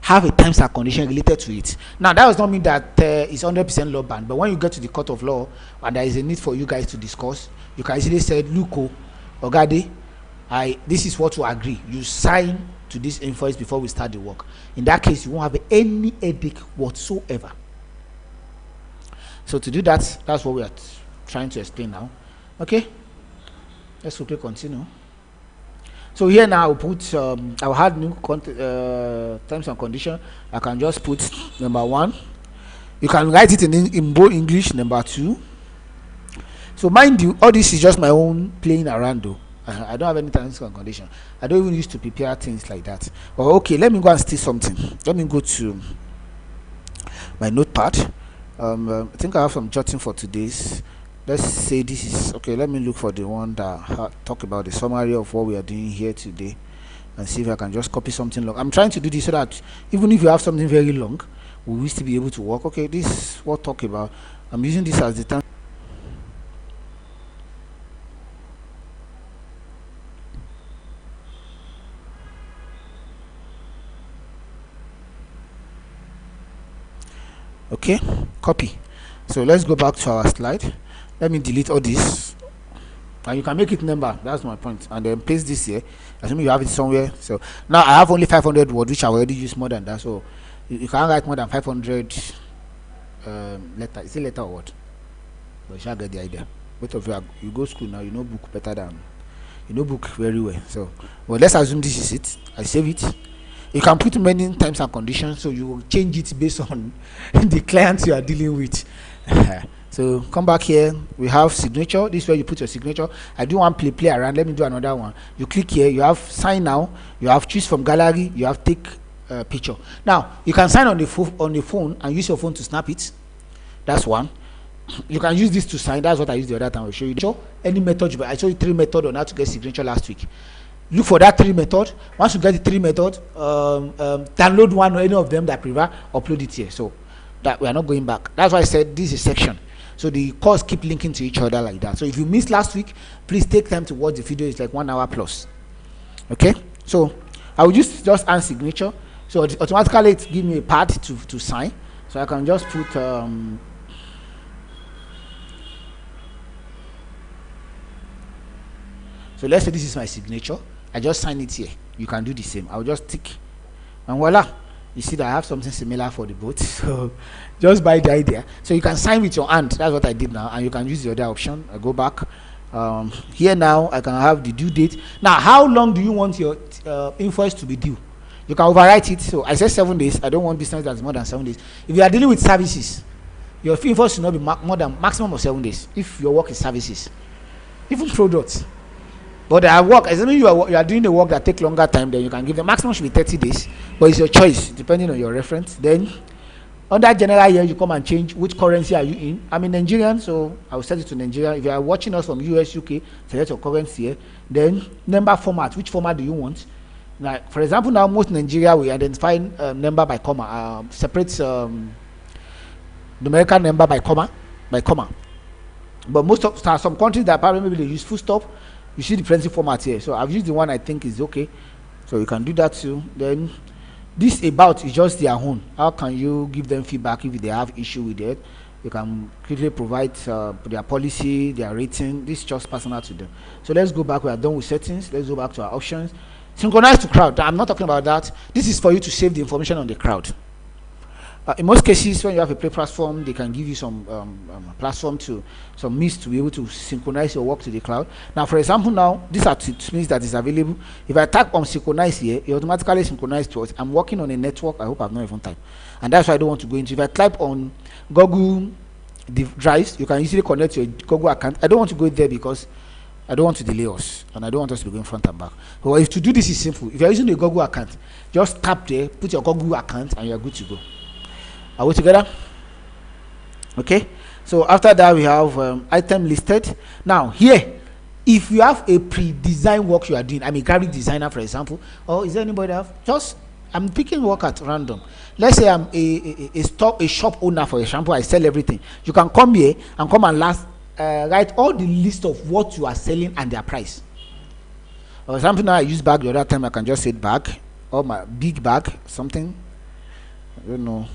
have a terms and condition related to it. Now that does not mean that it's 100% law banned, but when you get to the court of law and there is a need for you guys to discuss, you can easily say, look, Ogade, this is what to agree. You sign to this invoice before we start the work. In that case, you won't have any headache whatsoever. So to do that, that's what we are trying to explain now. Okay, let's quickly continue. So here now I'll put I'll add new terms and condition. I can just put number 1. You can write it in bold English, number 2. So mind you, all this is just my own playing around though. I don't have any terms and condition. I don't even used to prepare things like that. But okay, let me go and steal something. Let me go to my notepad. I think I have some jotting for today's. Let's say this is okay. Let me look for the one that talk about the summary of what we are doing here today, and see if I can just copy something long. I'm trying to do this so that even if you have something very long, we will still be able to work. Okay, this is what talk about. I'm using this as the time. Okay, copy. So let's go back to our slide. Let me delete all this, and you can make it number. That's my point. And then paste this here, assuming you have it somewhere. So now I have only 500 words, which I already used more than that. So you can't write more than 500 letter. Is it letter or what? But you shall get the idea. Both of you go school now. You know book better than you know book very well. So well, let's assume this is it. I save it. You can put many terms and conditions, so you will change it based on the clients you are dealing with. So come back here. We have signature. This is where you put your signature. I do one play around. Let me do another one. You click here. You have sign now. You have choose from gallery. You have take picture. Now you can sign on the phone and use your phone to snap it. That's one. You can use this to sign. That's what I used the other time. I'll show you. Any method. I showed you 3 methods on how to get signature last week. Look for that 3 method. Once you get the 3 method, download one or any of them that prefer, upload it here. So that we are not going back. That's why I said this is section. So the course keep linking to each other like that. So if you missed last week, please take time to watch the video. It's like 1 hour plus. Okay. So I will just add signature. So automatically it give me a pad to sign. So I can just put so let's say this is my signature. I just sign it here. You can do the same. I'll just tick, and voila. You see that I have something similar for the both. So just buy the idea. So you can sign with your hand. That's what I did now, and you can use the other option. I go back here now. I can have the due date. Now, how long do you want your invoice to be due? You can overwrite it. So I said 7 days. I don't want business that's more than 7 days. If you are dealing with services, your invoice should not be more than maximum of 7 days. If your work is services, even products. But I work, assuming you are doing the work that take longer time, then you can give the maximum should be 30 days. But it's your choice, depending on your reference. Then, under general year, you come and change which currency are you in. I'm in Nigerian, so I will set it to Nigeria. If you are watching us from US, UK, select your currency here. Then, number format. Which format do you want? Like, for example, now most Nigeria we identify number by comma, separates numerical number by comma. But most of some countries that probably maybe they use full stop. You see the plenty format here, so I've used the one I think is okay, so you can do that too. Then this about is just their own. How can you give them feedback if they have issue with it? You can quickly provide their policy, their rating. This is just personal to them. So let's go back. We are done with settings. Let's go back to our options. Synchronize to crowd. I'm not talking about that. This is for you to save the information on the crowd. In most cases, when you have a play platform, they can give you some platform to some means to be able to synchronize your work to the cloud. Now, for example, now these are means that is available. If I tap on synchronize here, it automatically synchronizes to us. I'm working on a network. I hope I've not even typed, and that's why I don't want to go into. If I type on Google Drives, you can easily connect your Google account. I don't want to go there because I don't want to delay us, and I don't want us to be going front and back. But if to do this is simple, if you're using a Google account, just tap there, put your Google account, and you're good to go. Are we together? Okay. So after that, we have item listed. Now here, if you have a pre-designed work you are doing, I'm a graphic designer, for example, or is there anybody that have just I'm picking work at random. Let's say I'm a shop owner, for example. I sell everything. You can come here and come and write all the list of what you are selling and their price. For example, now I use bag the other time. I can just say bag or my big bag, something. I don't know,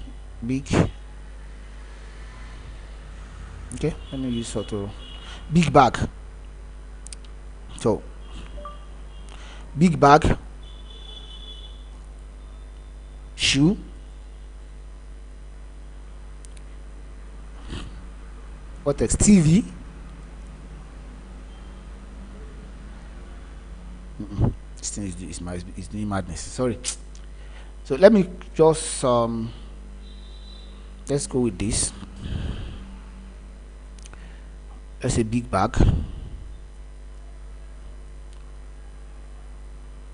big. Okay, let me use auto. Big bag. So big bag, shoe, what else? TV. This thing is doing madness. Sorry. So let me just let's go with this. Let's say big bag.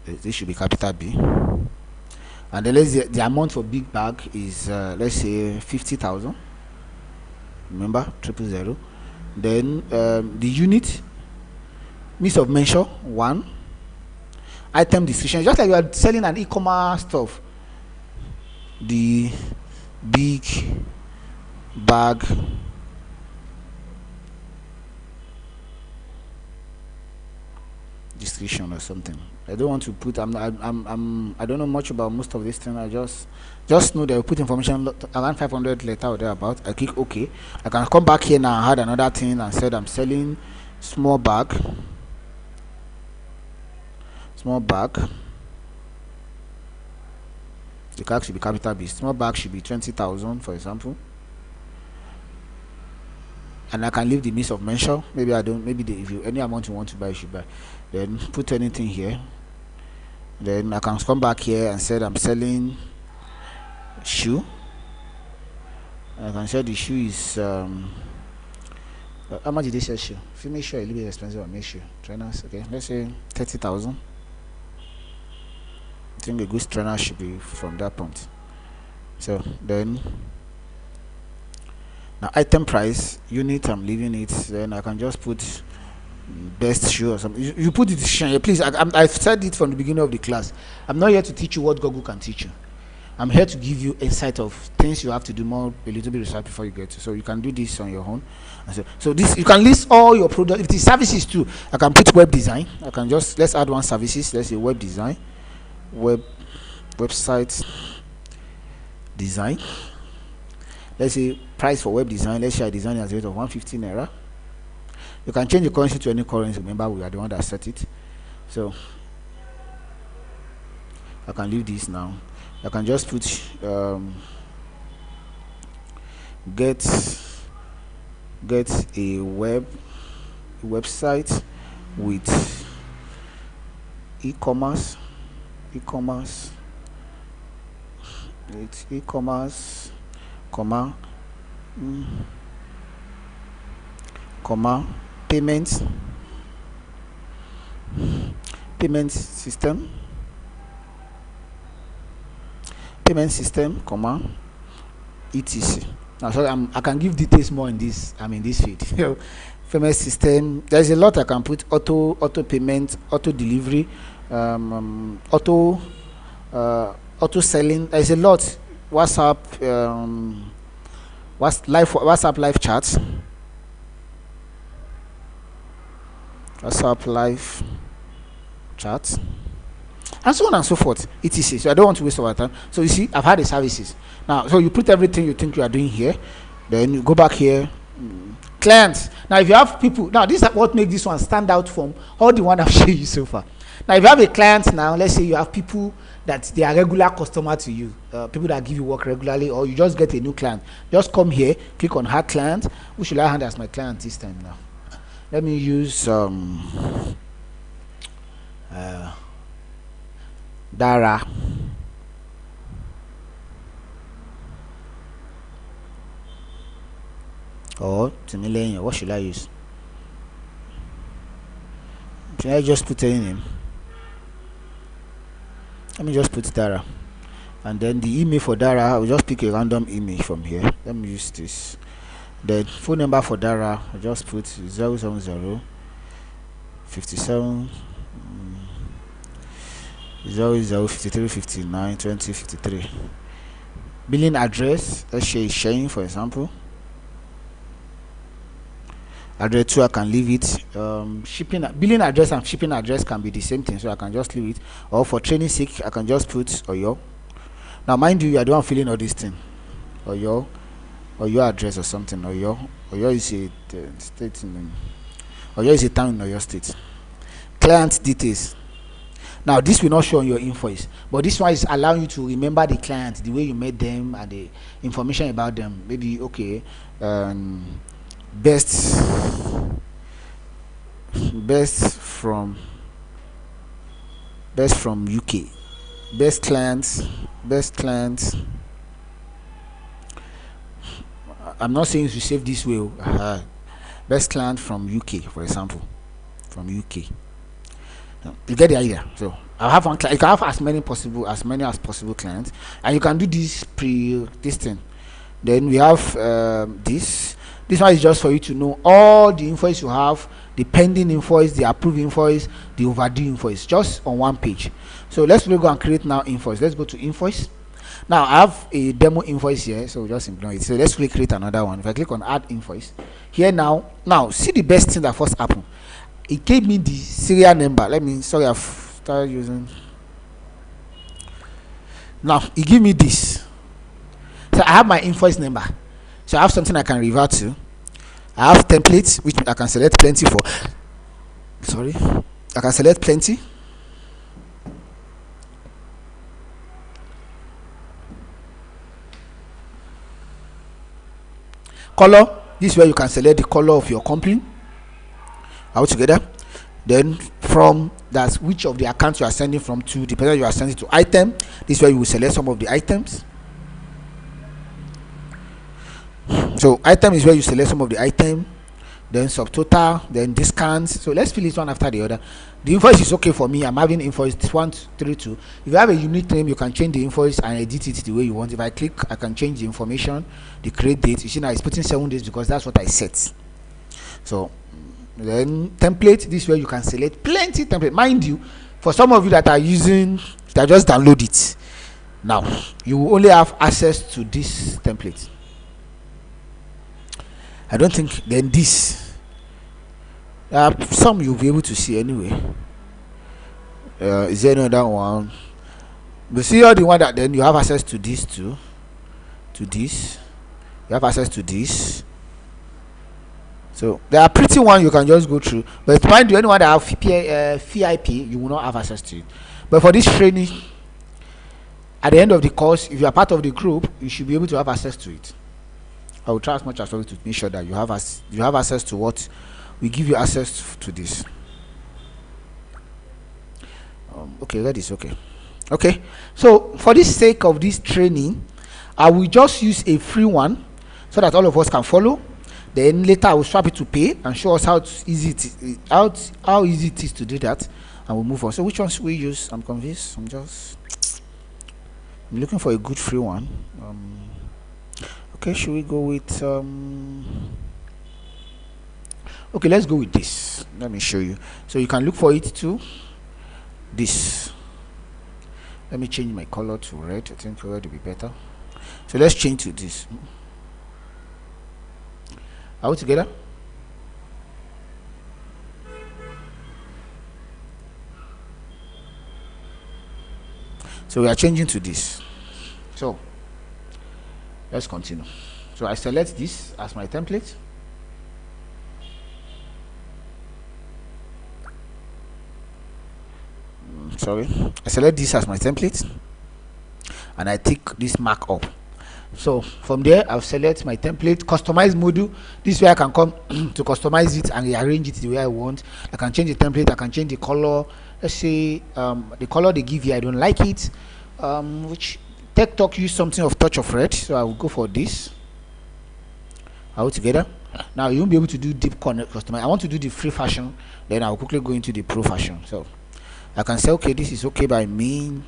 This should be capital B. And then let's say the amount for big bag is let's say 50,000. Remember, 000. Then the unit, means of measure 1. Item description, just like you are selling an e-commerce stuff. The big bag description or something. I don't want to put. I don't know much about most of this thing. I just know that we put information around 500 letter or thereabout. I click OK. I can come back here now and add another thing and said I'm selling small bag. Small bag. The CAC should be capital B. Small bag should be 20,000, for example. And I can leave the means of measure. Maybe I don't. Maybe if you any amount you want to buy, you should buy. Then put anything here. Then I can come back here and say I'm selling shoe. I can say the shoe is how much did they sell shoe? Female shoe a little bit expensive on male shoe. Trainers, okay. Let's say 30,000. I think a good trainer should be from that point. So then now item price unit, I'm leaving it. Then I can just put best shoe or something. You put it here, please. I've said it from the beginning of the class. I'm not here to teach you what Google can teach you. I'm here to give you insight of things you have to do more, a little bit research before you get to. So you can do this on your own. So this you can list all your products. If it is services too, I can put web design. I can just let's add one services. Let's say web design, website design. Let's say price for web design. Let's say I design at a rate of 150 naira. You can change the currency to any currency. Remember, we are the one that set it. So I can leave this now. I can just put get a website with e-commerce comma payment system comma etc. Now sorry, I can give details more in this. I'm in this field. Payment system, there's a lot I can put. Auto payment, auto delivery, auto selling. There's a lot. WhatsApp live chats, WhatsApp live chat, and so on and so forth, etc. So I don't want to waste our time. So you see, I've had the services now. So you put everything you think you are doing here, then you go back here. Clients. Now if you have people, now this is what makes this one stand out from all the one I've shown you so far. Now if you have a client, now let's say you have people that they are regular customer to you, people that give you work regularly, or you just get a new client, just come here, click on add client. Who should I hand as my client this time? Now let me use Dara. Or Timilean. What should I use? Should I just put any name? Let me just put Dara, and then the email for Dara, I will just pick a random email from here. Let me use this. The phone number for Dara, I just put 070 57 0053 59 20 53. Billing address, let's say Shane, for example. Address 2, I can leave it. Billing address and shipping address can be the same thing, so I can just leave it. Or for training sake, I can just put Oyo. Now mind you, you are the one filling all this thing, or your address or something, or your is a state in, or your is a town in your state. Client details. Now this will not show on your invoice, but this one is allowing you to remember the client, the way you met them, and the information about them. Maybe okay, best from UK, best clients. I'm not saying you save this way. Best client from UK, for example, from UK. You get the idea. So I have one client. You can have as many as possible clients, and you can do this thing. Then we have this. This one is just for you to know all the invoice you have, the pending invoice, the approved invoice, the overdue invoice, just on one page. So let's go and create now invoice. Let's go to invoice. Now I have a demo invoice here, so just ignore it. So let's create another one. If I click on add invoice here, now see the best thing that first happened. It gave me the serial number. I've started using. Now it gave me this. So I have my invoice number. So I have something I can revert to. I have templates which I can select plenty for. I can select plenty. Color. This is where you can select the color of your company. All together. Then from that's which of the accounts you are sending from to, depending you are sending to item. This is where you will select some of the items. So item is where you select some of the item, then subtotal, then discounts. So let's fill it one after the other. The invoice is okay for me. I'm having invoice 132. If you have a unique name, you can change the invoice and edit it the way you want. If I click, I can change the information, the create date. You see now it's putting 7 days because that's what I set. So then template, this way you can select plenty template. Mind you, for some of you that are using, that just download it. Now you will only have access to this template. I don't think then this some you'll be able to see anyway. Is there another one? You see all the one that then you have access to this too, to this, you have access to this. So there are pretty one you can just go through, but mind you, anyone that have VIP you will not have access to it. But for this training, at the end of the course, if you are part of the group, you should be able to have access to it. I will try as much as possible to make sure that you have access to what we give you access to this. Okay, that is okay. So for the sake of this training, I will just use a free one so that all of us can follow. Then later I will swap it to pay and show us how easy it is to do that, and we'll move on. So which one should we use? I'm confused. I'm looking for a good free one. Okay, should we go with okay, let's go with this. Let me show you. So you can look for it too. This. Let me change my color to red. I think red will be better. So let's change to this. Are we together? So we are changing to this. So let's continue. So I select this as my template. I select this as my template and I take this markup. So from there I'll select my template, customize module. This way I can come to customize it and rearrange it the way I want. I can change the template, I can change the color. Let's say the color they give here, I don't like it. Which TechTalk use something of touch of red, so I will go for this. All together. Now you won't be able to do deep customize. I want to do the free fashion, then I'll quickly go into the pro fashion. So I can say okay, this is okay by me.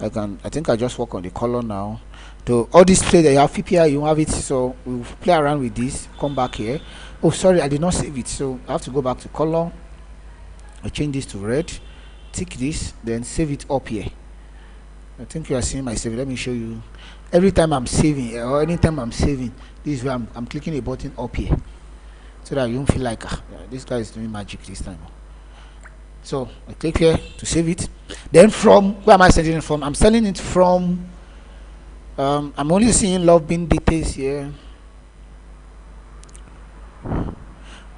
I think I just work on the color now. So all this play that you have PPI, you have it. So we'll play around with this. Come back here. Oh, sorry, I did not save it. So I have to go back to color. I change this to red. Tick this, then save it up here. I think you are seeing my save. Let me show you. Every time I'm saving, or anytime I'm saving, this is where I'm clicking a button up here, so that you don't feel like this guy is doing magic this time. So I click here to save it. Then from where am I sending it from? I'm sending it from I'm only seeing love being details here.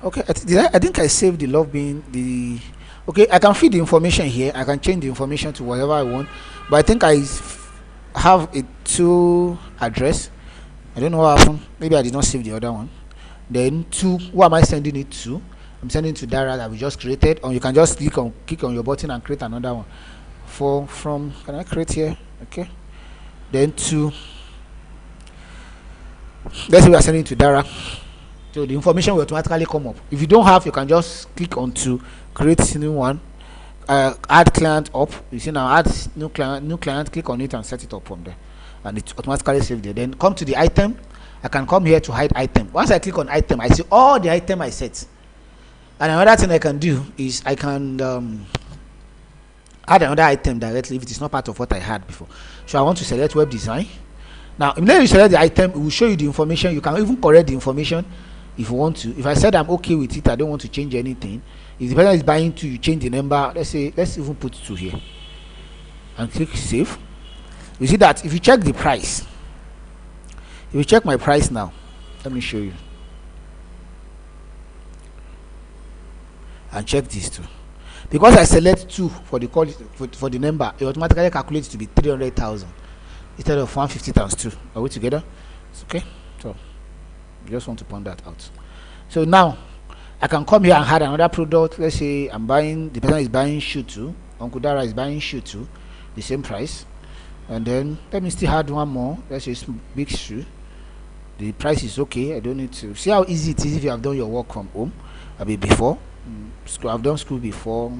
Okay, I think I saved the love being the. Okay, I can feed the information here. I can change the information to whatever I want, but I think I have a two address. I don't know what happened. Maybe I did not save the other one. Then two. Who am I sending it to? I'm sending to Dara that we just created, or you can just click on your button and create another one. From can I create here? Okay. Then two. Let's say we are sending to Dara. So the information will automatically come up. If you don't have, you can just click on to create new one. Add client up. You see now, add new client. Click on it and set it up from there, and it automatically saved there. Then come to the item. I can come here to hide item. Once I click on item, I see all the item I set. And another thing I can do is I can add another item directly if it is not part of what I had before. So I want to select web design. Now, immediately you select the item, it will show you the information. You can even correct the information if you want to. If I said I'm okay with it, I don't want to change anything. If the person is buying 2, you change the number. Let's even put 2 here and click save. You see that if you check the price, if you check my price now, let me show you and check this too. Because I select 2 for the quality for the number, it automatically calculates to be 300,000 instead of 150 times 2. Are we together? It's okay. So I just want to point that out. So now I can come here and add another product. Let's say I'm buying, the person is buying shoe 2, Uncle Dara is buying shoe 2, the same price. And then let me still add one more. Let's say big shoe. The price is okay. I don't need to see how easy it is if you have done your work from home. I mean before. I've done school before.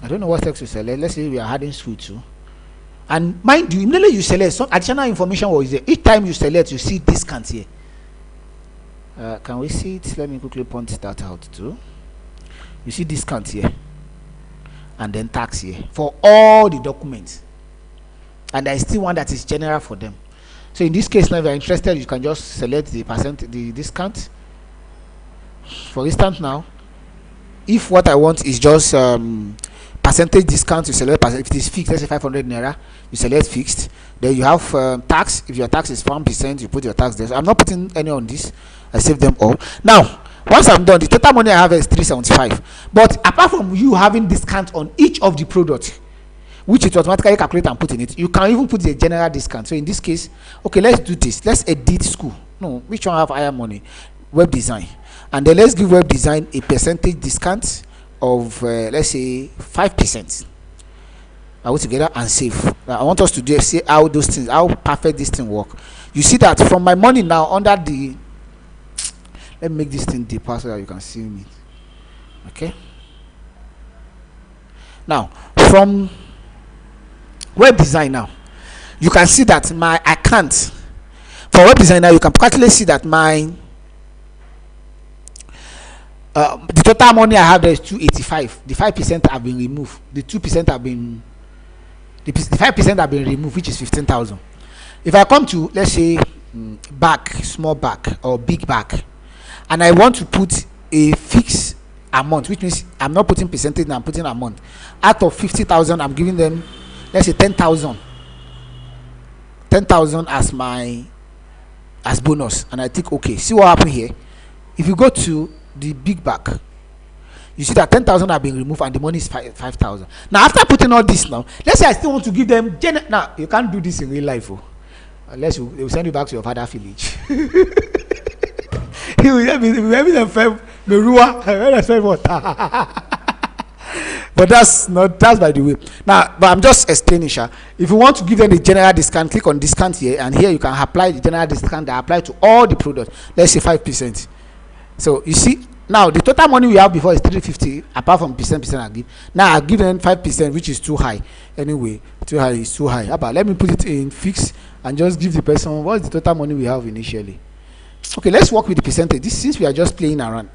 I don't know what text to select. Let's say we are adding school 2. And mind you, immediately you select, some additional information was there. Each time you select, you see discount here. Can we see it? Let me quickly point that out too. You see discount here, and then tax here for all the documents. And there is still one that is general for them. So in this case, now if you are interested, you can just select the discount. For instance, now, if what I want is just percentage discount, you select if it is fixed, let's say 500 naira, you select fixed. Then you have tax. If your tax is 1%, you put your tax there. So I'm not putting any on this. I save them all. Now, once I'm done, the total money I have is 375. But apart from you having discount on each of the products, which it automatically calculate and put in it, you can even put the general discount. So in this case, okay, let's do this. Let's edit school. No, which one have higher money? Web design. And then let's give web design a percentage discount of let's say 5%. I will together and save. Now I want us to do see how those things, how perfect this thing work. You see that from my money now under the, let me make this thing deeper so that you can see me. Okay. Now from web design now, you can see that my account for web design now, you can practically see that my the total money I have there is 285. The 5% have been removed. The 2% have been, the 5% have been removed, which is 15,000. If I come to, let's say, back, small back or big back, and I want to put a fixed amount, which means I'm not putting percentage, I'm putting amount. Out of 50,000, I'm giving them, let's say 10,000. 10,000 as my, as bonus, and I think okay. See what happened here? If you go to the big back, you see that 10,000 have been removed and the money is 5,000. Now after putting all this, now let's say I still want to give them now you can't do this in real life, unless they will send you back to your father village. He will maybe them but that's by the way. Now, but I'm just explaining, Sha. If you want to give them the general discount, click on discount here, and here you can apply the general discount that apply to all the products. Let's say 5%. So you see now the total money we have before is 350, apart from percent I give. Now I give them 5%, which is too high. Anyway, too high is too high. But let me put it in fixed and just give the person what's the total money we have initially. Okay, let's work with the percentage. This since we are just playing around.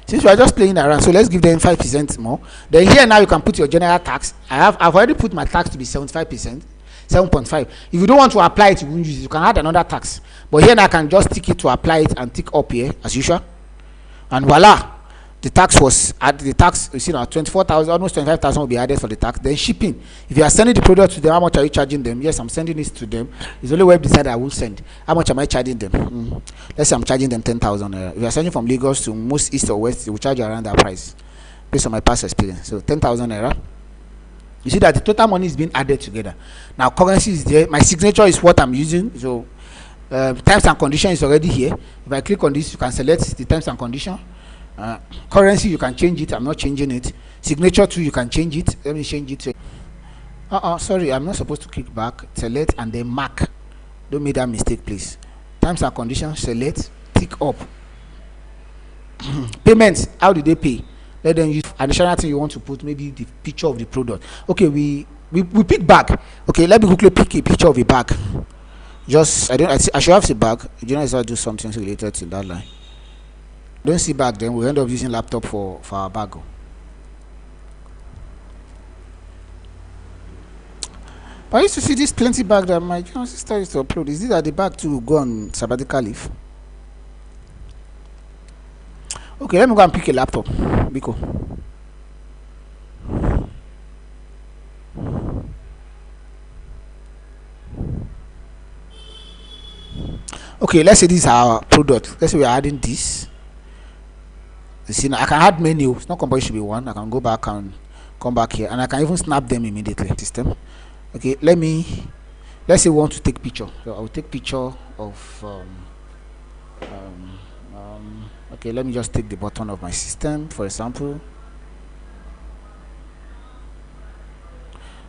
Since we are just playing around, so let's give them 5% more. Then here now you can put your general tax. I've already put my tax to be 75%. 7.5. If you don't want to apply it, you won't use it. You can add another tax. But here now I can just tick it to apply it and tick up here as usual. And voila, the tax was added. The tax, you see now, 24,000, almost 25,000 will be added for the tax. Then shipping. If you are sending the product to them, how much are you charging them? Yes, I'm sending this to them. It's only web designer I will send. How much am I charging them? Let's say I'm charging them 10,000. If you are sending from Lagos to most east or west, it will charge you around that price, based on my past experience. So 10,000 naira. You see that the total money is being added together. Now currency is there. My signature is what I'm using. So terms and condition is already here. If I click on this, you can select the terms and condition. Currency, you can change it. I'm not changing it. Signature too, you can change it. Let me change it to sorry, I'm not supposed to click back. Select and then mark. Don't make that mistake, please. Terms and conditions, select, tick up. Payments, how did they pay? Let them use additional thing you want to put, maybe the picture of the product. Okay, we pick bag. Okay, let me quickly pick a picture of a bag. Just I should have the bag. You know, I do something related to that line. Don't see bag, then we'll end up using laptop for our bag. But I used to see this plenty bag that my sister used to upload. Is this that the bag to go on sabbatical leave? Okay, let me go and pick a laptop. Biko. Okay, let's say this is our product. Let's say we are adding this. You see, now I can add menu. It's not compulsory, it should be one. I can go back and come back here, and I can even snap them immediately. System. Okay, let's say we want to take picture. So I will take picture of okay, let me just take the button of my system, for example.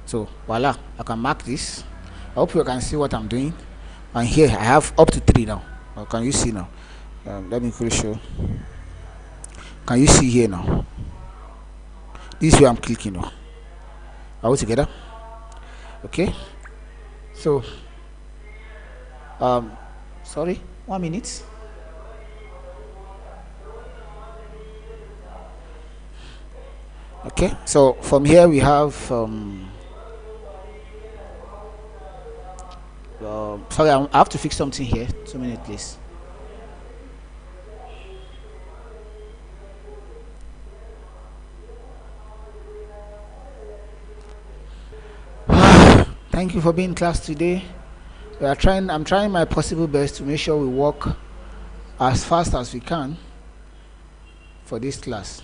So voila, I can mark this. I hope you can see what I'm doing. And here I have up to 3 now. Can you see now? Let me quickly show. Can you see here now? This is where I'm clicking now. Are we together? Okay. So sorry, 1 minute. Okay, so from here we have sorry, I have to fix something here. 2 minutes, please. Thank you for being in class today. I'm trying my possible best to make sure we work as fast as we can for this class.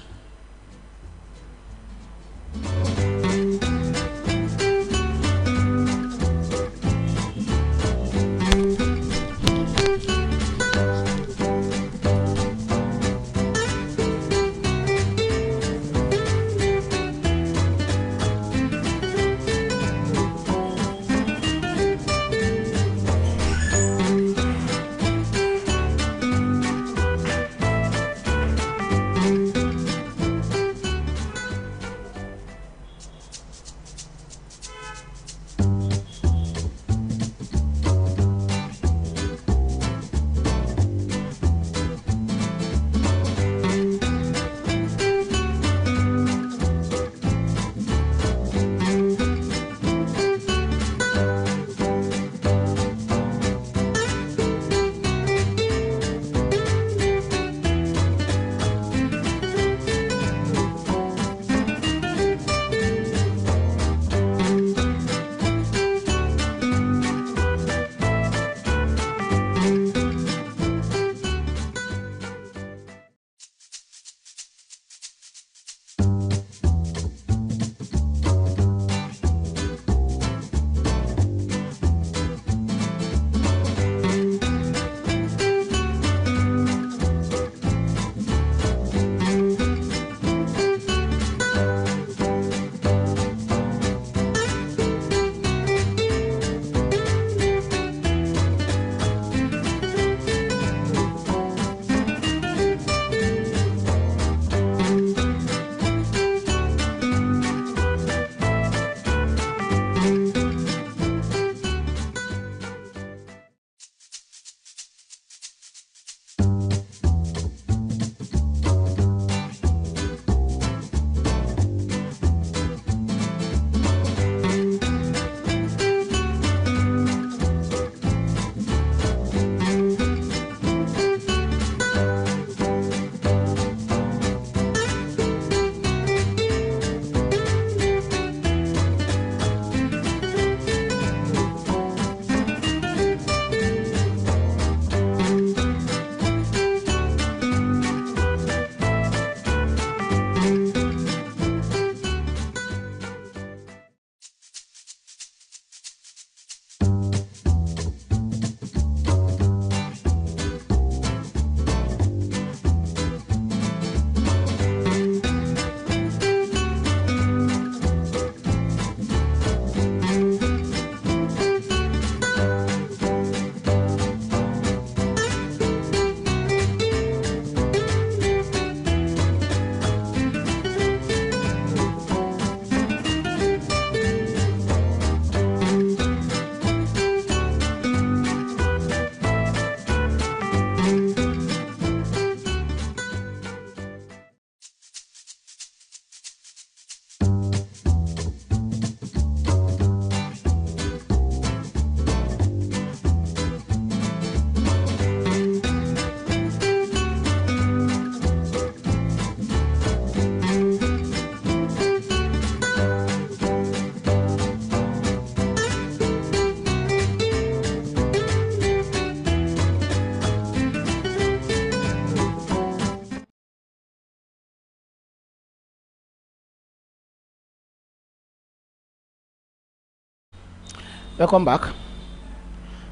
Welcome back.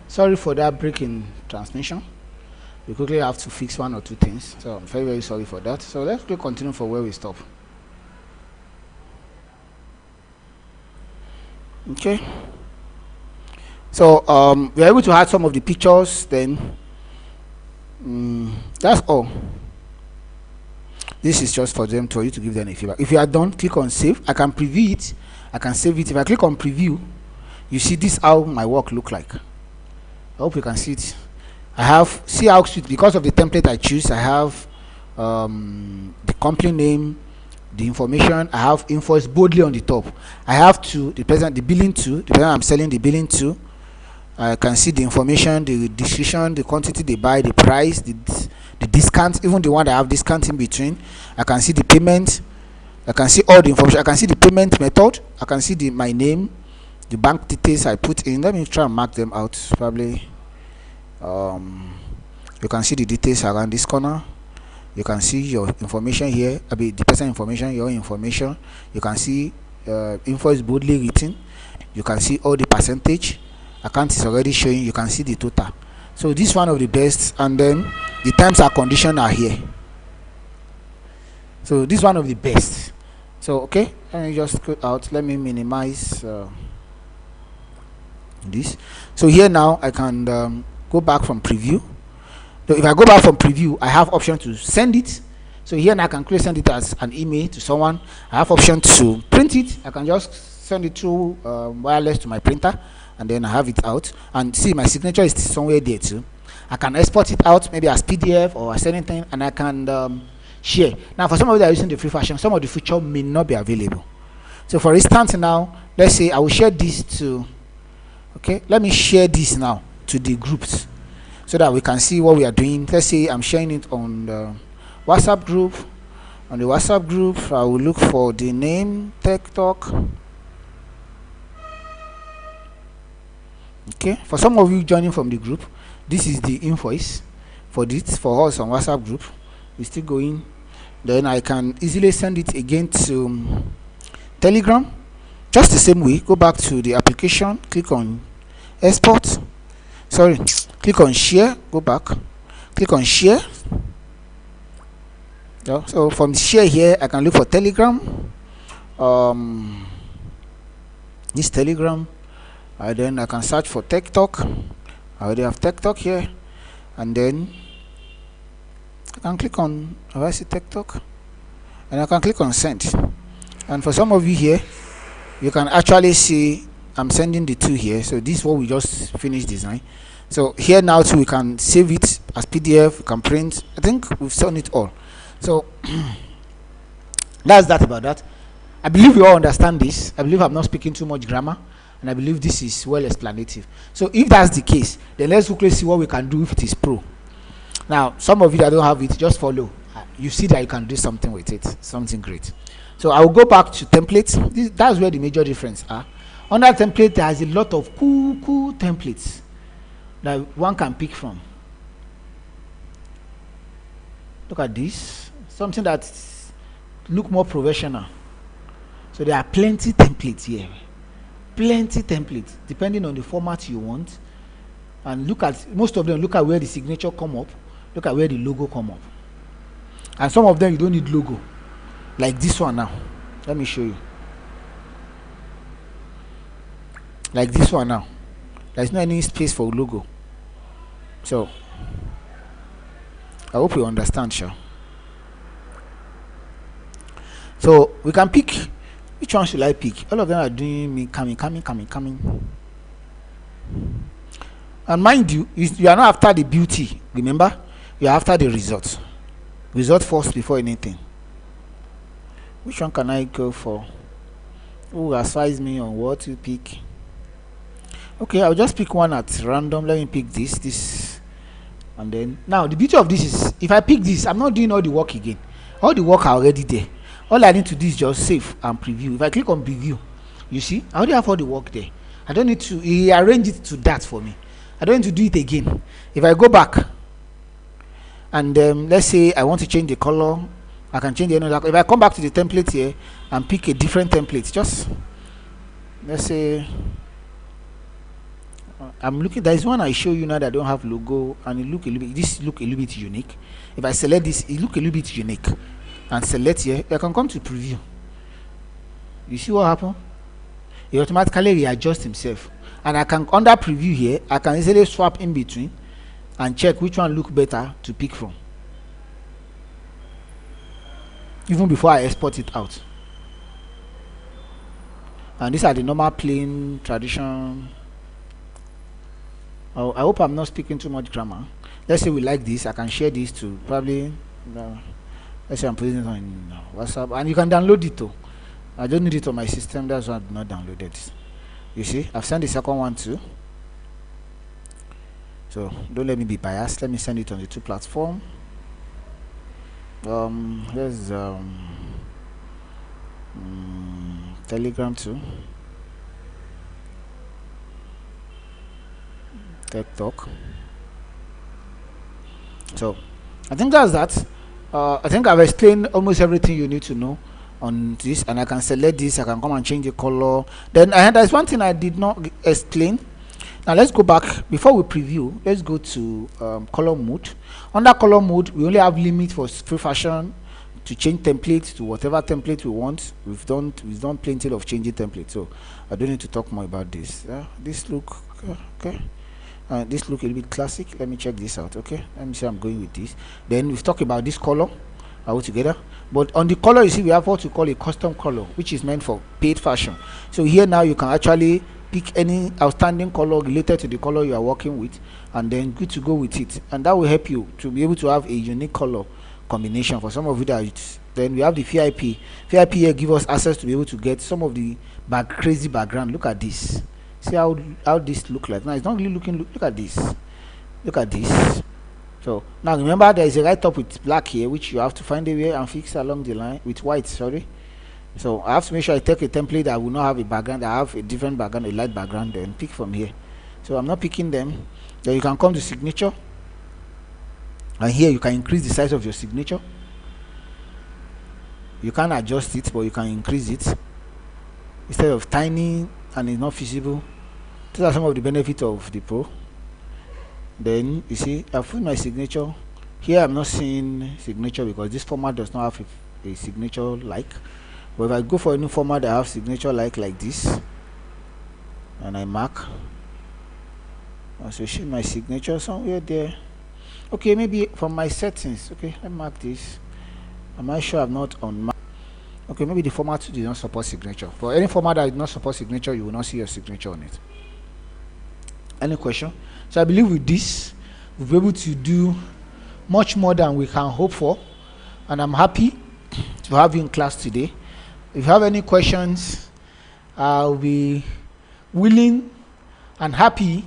Sorry for that break in transmission. We quickly have to fix one or two things, so I'm very, very sorry for that. So let's continue for where we stop. Okay. So we're able to add some of the pictures. Then that's all. This is just for you to give them a feedback. If you are done, click on save. I can preview it. I can save it. If I click on preview, you see this how my work look like. I hope you can see it. I have, see how sweet, because of the template I choose, I have the company name, the information. I have invoice boldly on the top. I have to the billing to the person I'm selling the billing to. I can see the information, the description, the quantity they buy, the price, the discount, even the one that I have discount in between. I can see the payment. I can see all the information. I can see the payment method. I can see my name, the bank details I put in. Let me try and mark them out. Probably you can see the details around this corner. You can see your information here, the person information, your information. You can see invoice boldly written. You can see all the percentage. Account is already showing. You can see the total. So this is one of the best, and then the terms and conditions are here. So this is one of the best. So okay, let me just go out. Let me minimize this. So here now I can go back from preview. So if I go back from preview, I have option to send it. So here now I can quickly send it as an email to someone. I have option to print it. I can just send it through wireless to my printer, and then I have it out. And see, my signature is somewhere there too. I can export it out maybe as PDF or as anything, and I can share. Now for some of you that are using the free version, some of the feature may not be available. So for instance now, let's say I will share this to, okay, let me share this now to the groups so that we can see what we are doing. Let's say I'm sharing it on the WhatsApp group. On the WhatsApp group, I will look for the name TechTalk. Okay, for some of you joining from the group, this is the invoice for this for us on WhatsApp group. We're still going. Then I can easily send it again to Telegram. Just the same way, go back to the application, click on export. Sorry, click on share, go back, click on share. Yeah, so from share here, I can look for Telegram. This Telegram. Then I can search for TechTalk. I already have TechTalk here, and then I can click on, I see TechTalk, and I can click on send. And for some of you here, you can actually see I'm sending the two here. So this is what we just finished design. So here now too, we can save it as PDF. We can print. I think we've done it all. So that's that about that. I believe you all understand this. I believe I'm not speaking too much grammar, and I believe this is well explanative. So if that's the case, then let's quickly see what we can do if it is pro. Now some of you that don't have it, just follow. You see that you can do something with it, something great. So I will go back to templates. That's where the major difference are. Under template, there is a lot of cool templates that one can pick from. Look at this, something that look more professional. So there are plenty templates here, plenty templates depending on the format you want. And look at most of them. Look at where the signature come up. Look at where the logo come up. And some of them you don't need logo, like this one now. Let me show you. Like this one now, there's no any space for logo. So I hope you understand, sure. So we can pick. Which one should I pick? All of them are doing me coming. And mind you, you are not after the beauty. Remember, you are after the result. Result first before anything. Which one can I go for? Who advise me on what to pick? Okay, I'll just pick one at random. Let me pick this, and then now the beauty of this is if I pick this, I'm not doing all the work again. All the work are already there. All I need to do is just save and preview. If I click on preview, you see I already have all the work there. I don't need to, he arranged it to that for me. I don't need to do it again. If I go back and let's say I want to change the color, I can change another. If I come back to the template here and pick a different template, just let's say I'm looking. There is one I show you now that don't have logo, and it look a little bit. This look a little bit unique. If I select this, it look a little bit unique. And select here, I can come to preview. You see what happened? He automatically readjusts himself, and I can under preview here. I can easily swap in between and check which one look better to pick from, even before I export it out. And these are the normal plain tradition. Oh, I hope I'm not speaking too much grammar. Let's say we like this. I can share this to probably. Let's say I'm putting it on WhatsApp, and you can download it too. I don't need it on my system. That's why I did not download it. You see, I've sent the second one too. So don't let me be biased. Let me send it on the two platform. Here's Telegram too. TechTalk. So I think that's that. I think I've explained almost everything you need to know on this, and I can select this. I can come and change the color. Then there's one thing I did not explain. Now let's go back before we preview. Let's go to color mode. Under color mode, we only have limit for free fashion to change template to whatever template we want. We've done plenty of changing templates, so I don't need to talk more about this. This look okay. This look a little bit classic. Let me check this out. Okay, let me see. I'm going with this. Then we've talked about this color all together. But on the color, you see, we have what we call a custom color, which is meant for paid fashion. So here now you can actually pick any outstanding color related to the color you are working with, and then good to go with it. And that will help you to be able to have a unique color combination for some of you that. Then we have the VIP. VIP here give us access to be able to get some of the crazy background. Look at this. See how this look like. Now it's not really looking. Look at this. Look at this. So now remember, there is a right top with black here, which you have to find a way and fix along the line with white. Sorry. So I have to make sure I take a template that will not have a background. I have a different background, a light background, then pick from here. So I'm not picking them. Then you can come to signature, and here you can increase the size of your signature. You can adjust it, but you can increase it instead of tiny and it's not feasible. These are some of the benefits of the Pro. Then you see, I've put my signature here. I'm not seeing signature because this format does not have a signature like. But if I go for a new format that I have signature like this, and I mark, I associate my signature somewhere there. Okay, maybe from my settings. Okay, let me mark this. Am I sure I'm not on mark? Okay, maybe the format does not support signature. For any format that does not support signature, you will not see your signature on it. Any question? So I believe with this, we'll be able to do much more than we can hope for, and I'm happy to have you in class today. If you have any questions, I'll be willing and happy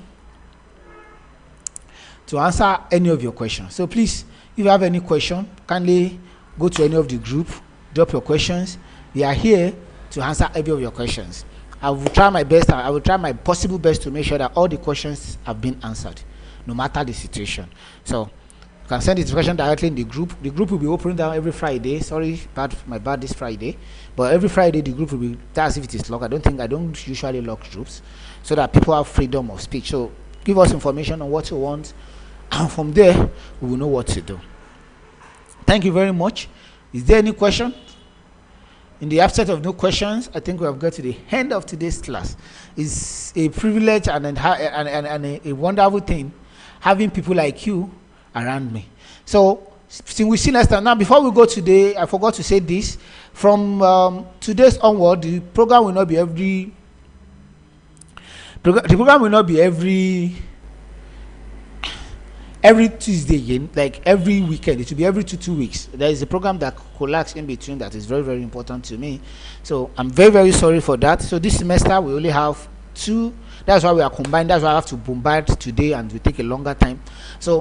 to answer any of your questions. So please, if you have any question, kindly go to any of the group, drop your questions. We are here to answer every of your questions. I will try my best. I will try my possible best to make sure that all the questions have been answered, no matter the situation. So you can send the question directly in the group. The group will be opening down every Friday. Sorry, my bad this Friday, but every Friday the group will be. That's if it is locked. I don't usually lock groups, so that people have freedom of speech. So give us information on what you want, and from there we will know what to do. Thank you very much. Is there any question? In the absence of no questions, I think we have got to the end of today's class. It's a privilege and a wonderful thing having people like you around me. So, we see next time. Now, before we go today, I forgot to say this. From today's onward, the program will not be every Tuesday again, like every weekend. It will be every two weeks. There is a program that collapses in between that is very, very important to me. So I'm very, very sorry for that. So this semester we only have 2. That's why we are combined. That's why I have to bombard today and we take a longer time. So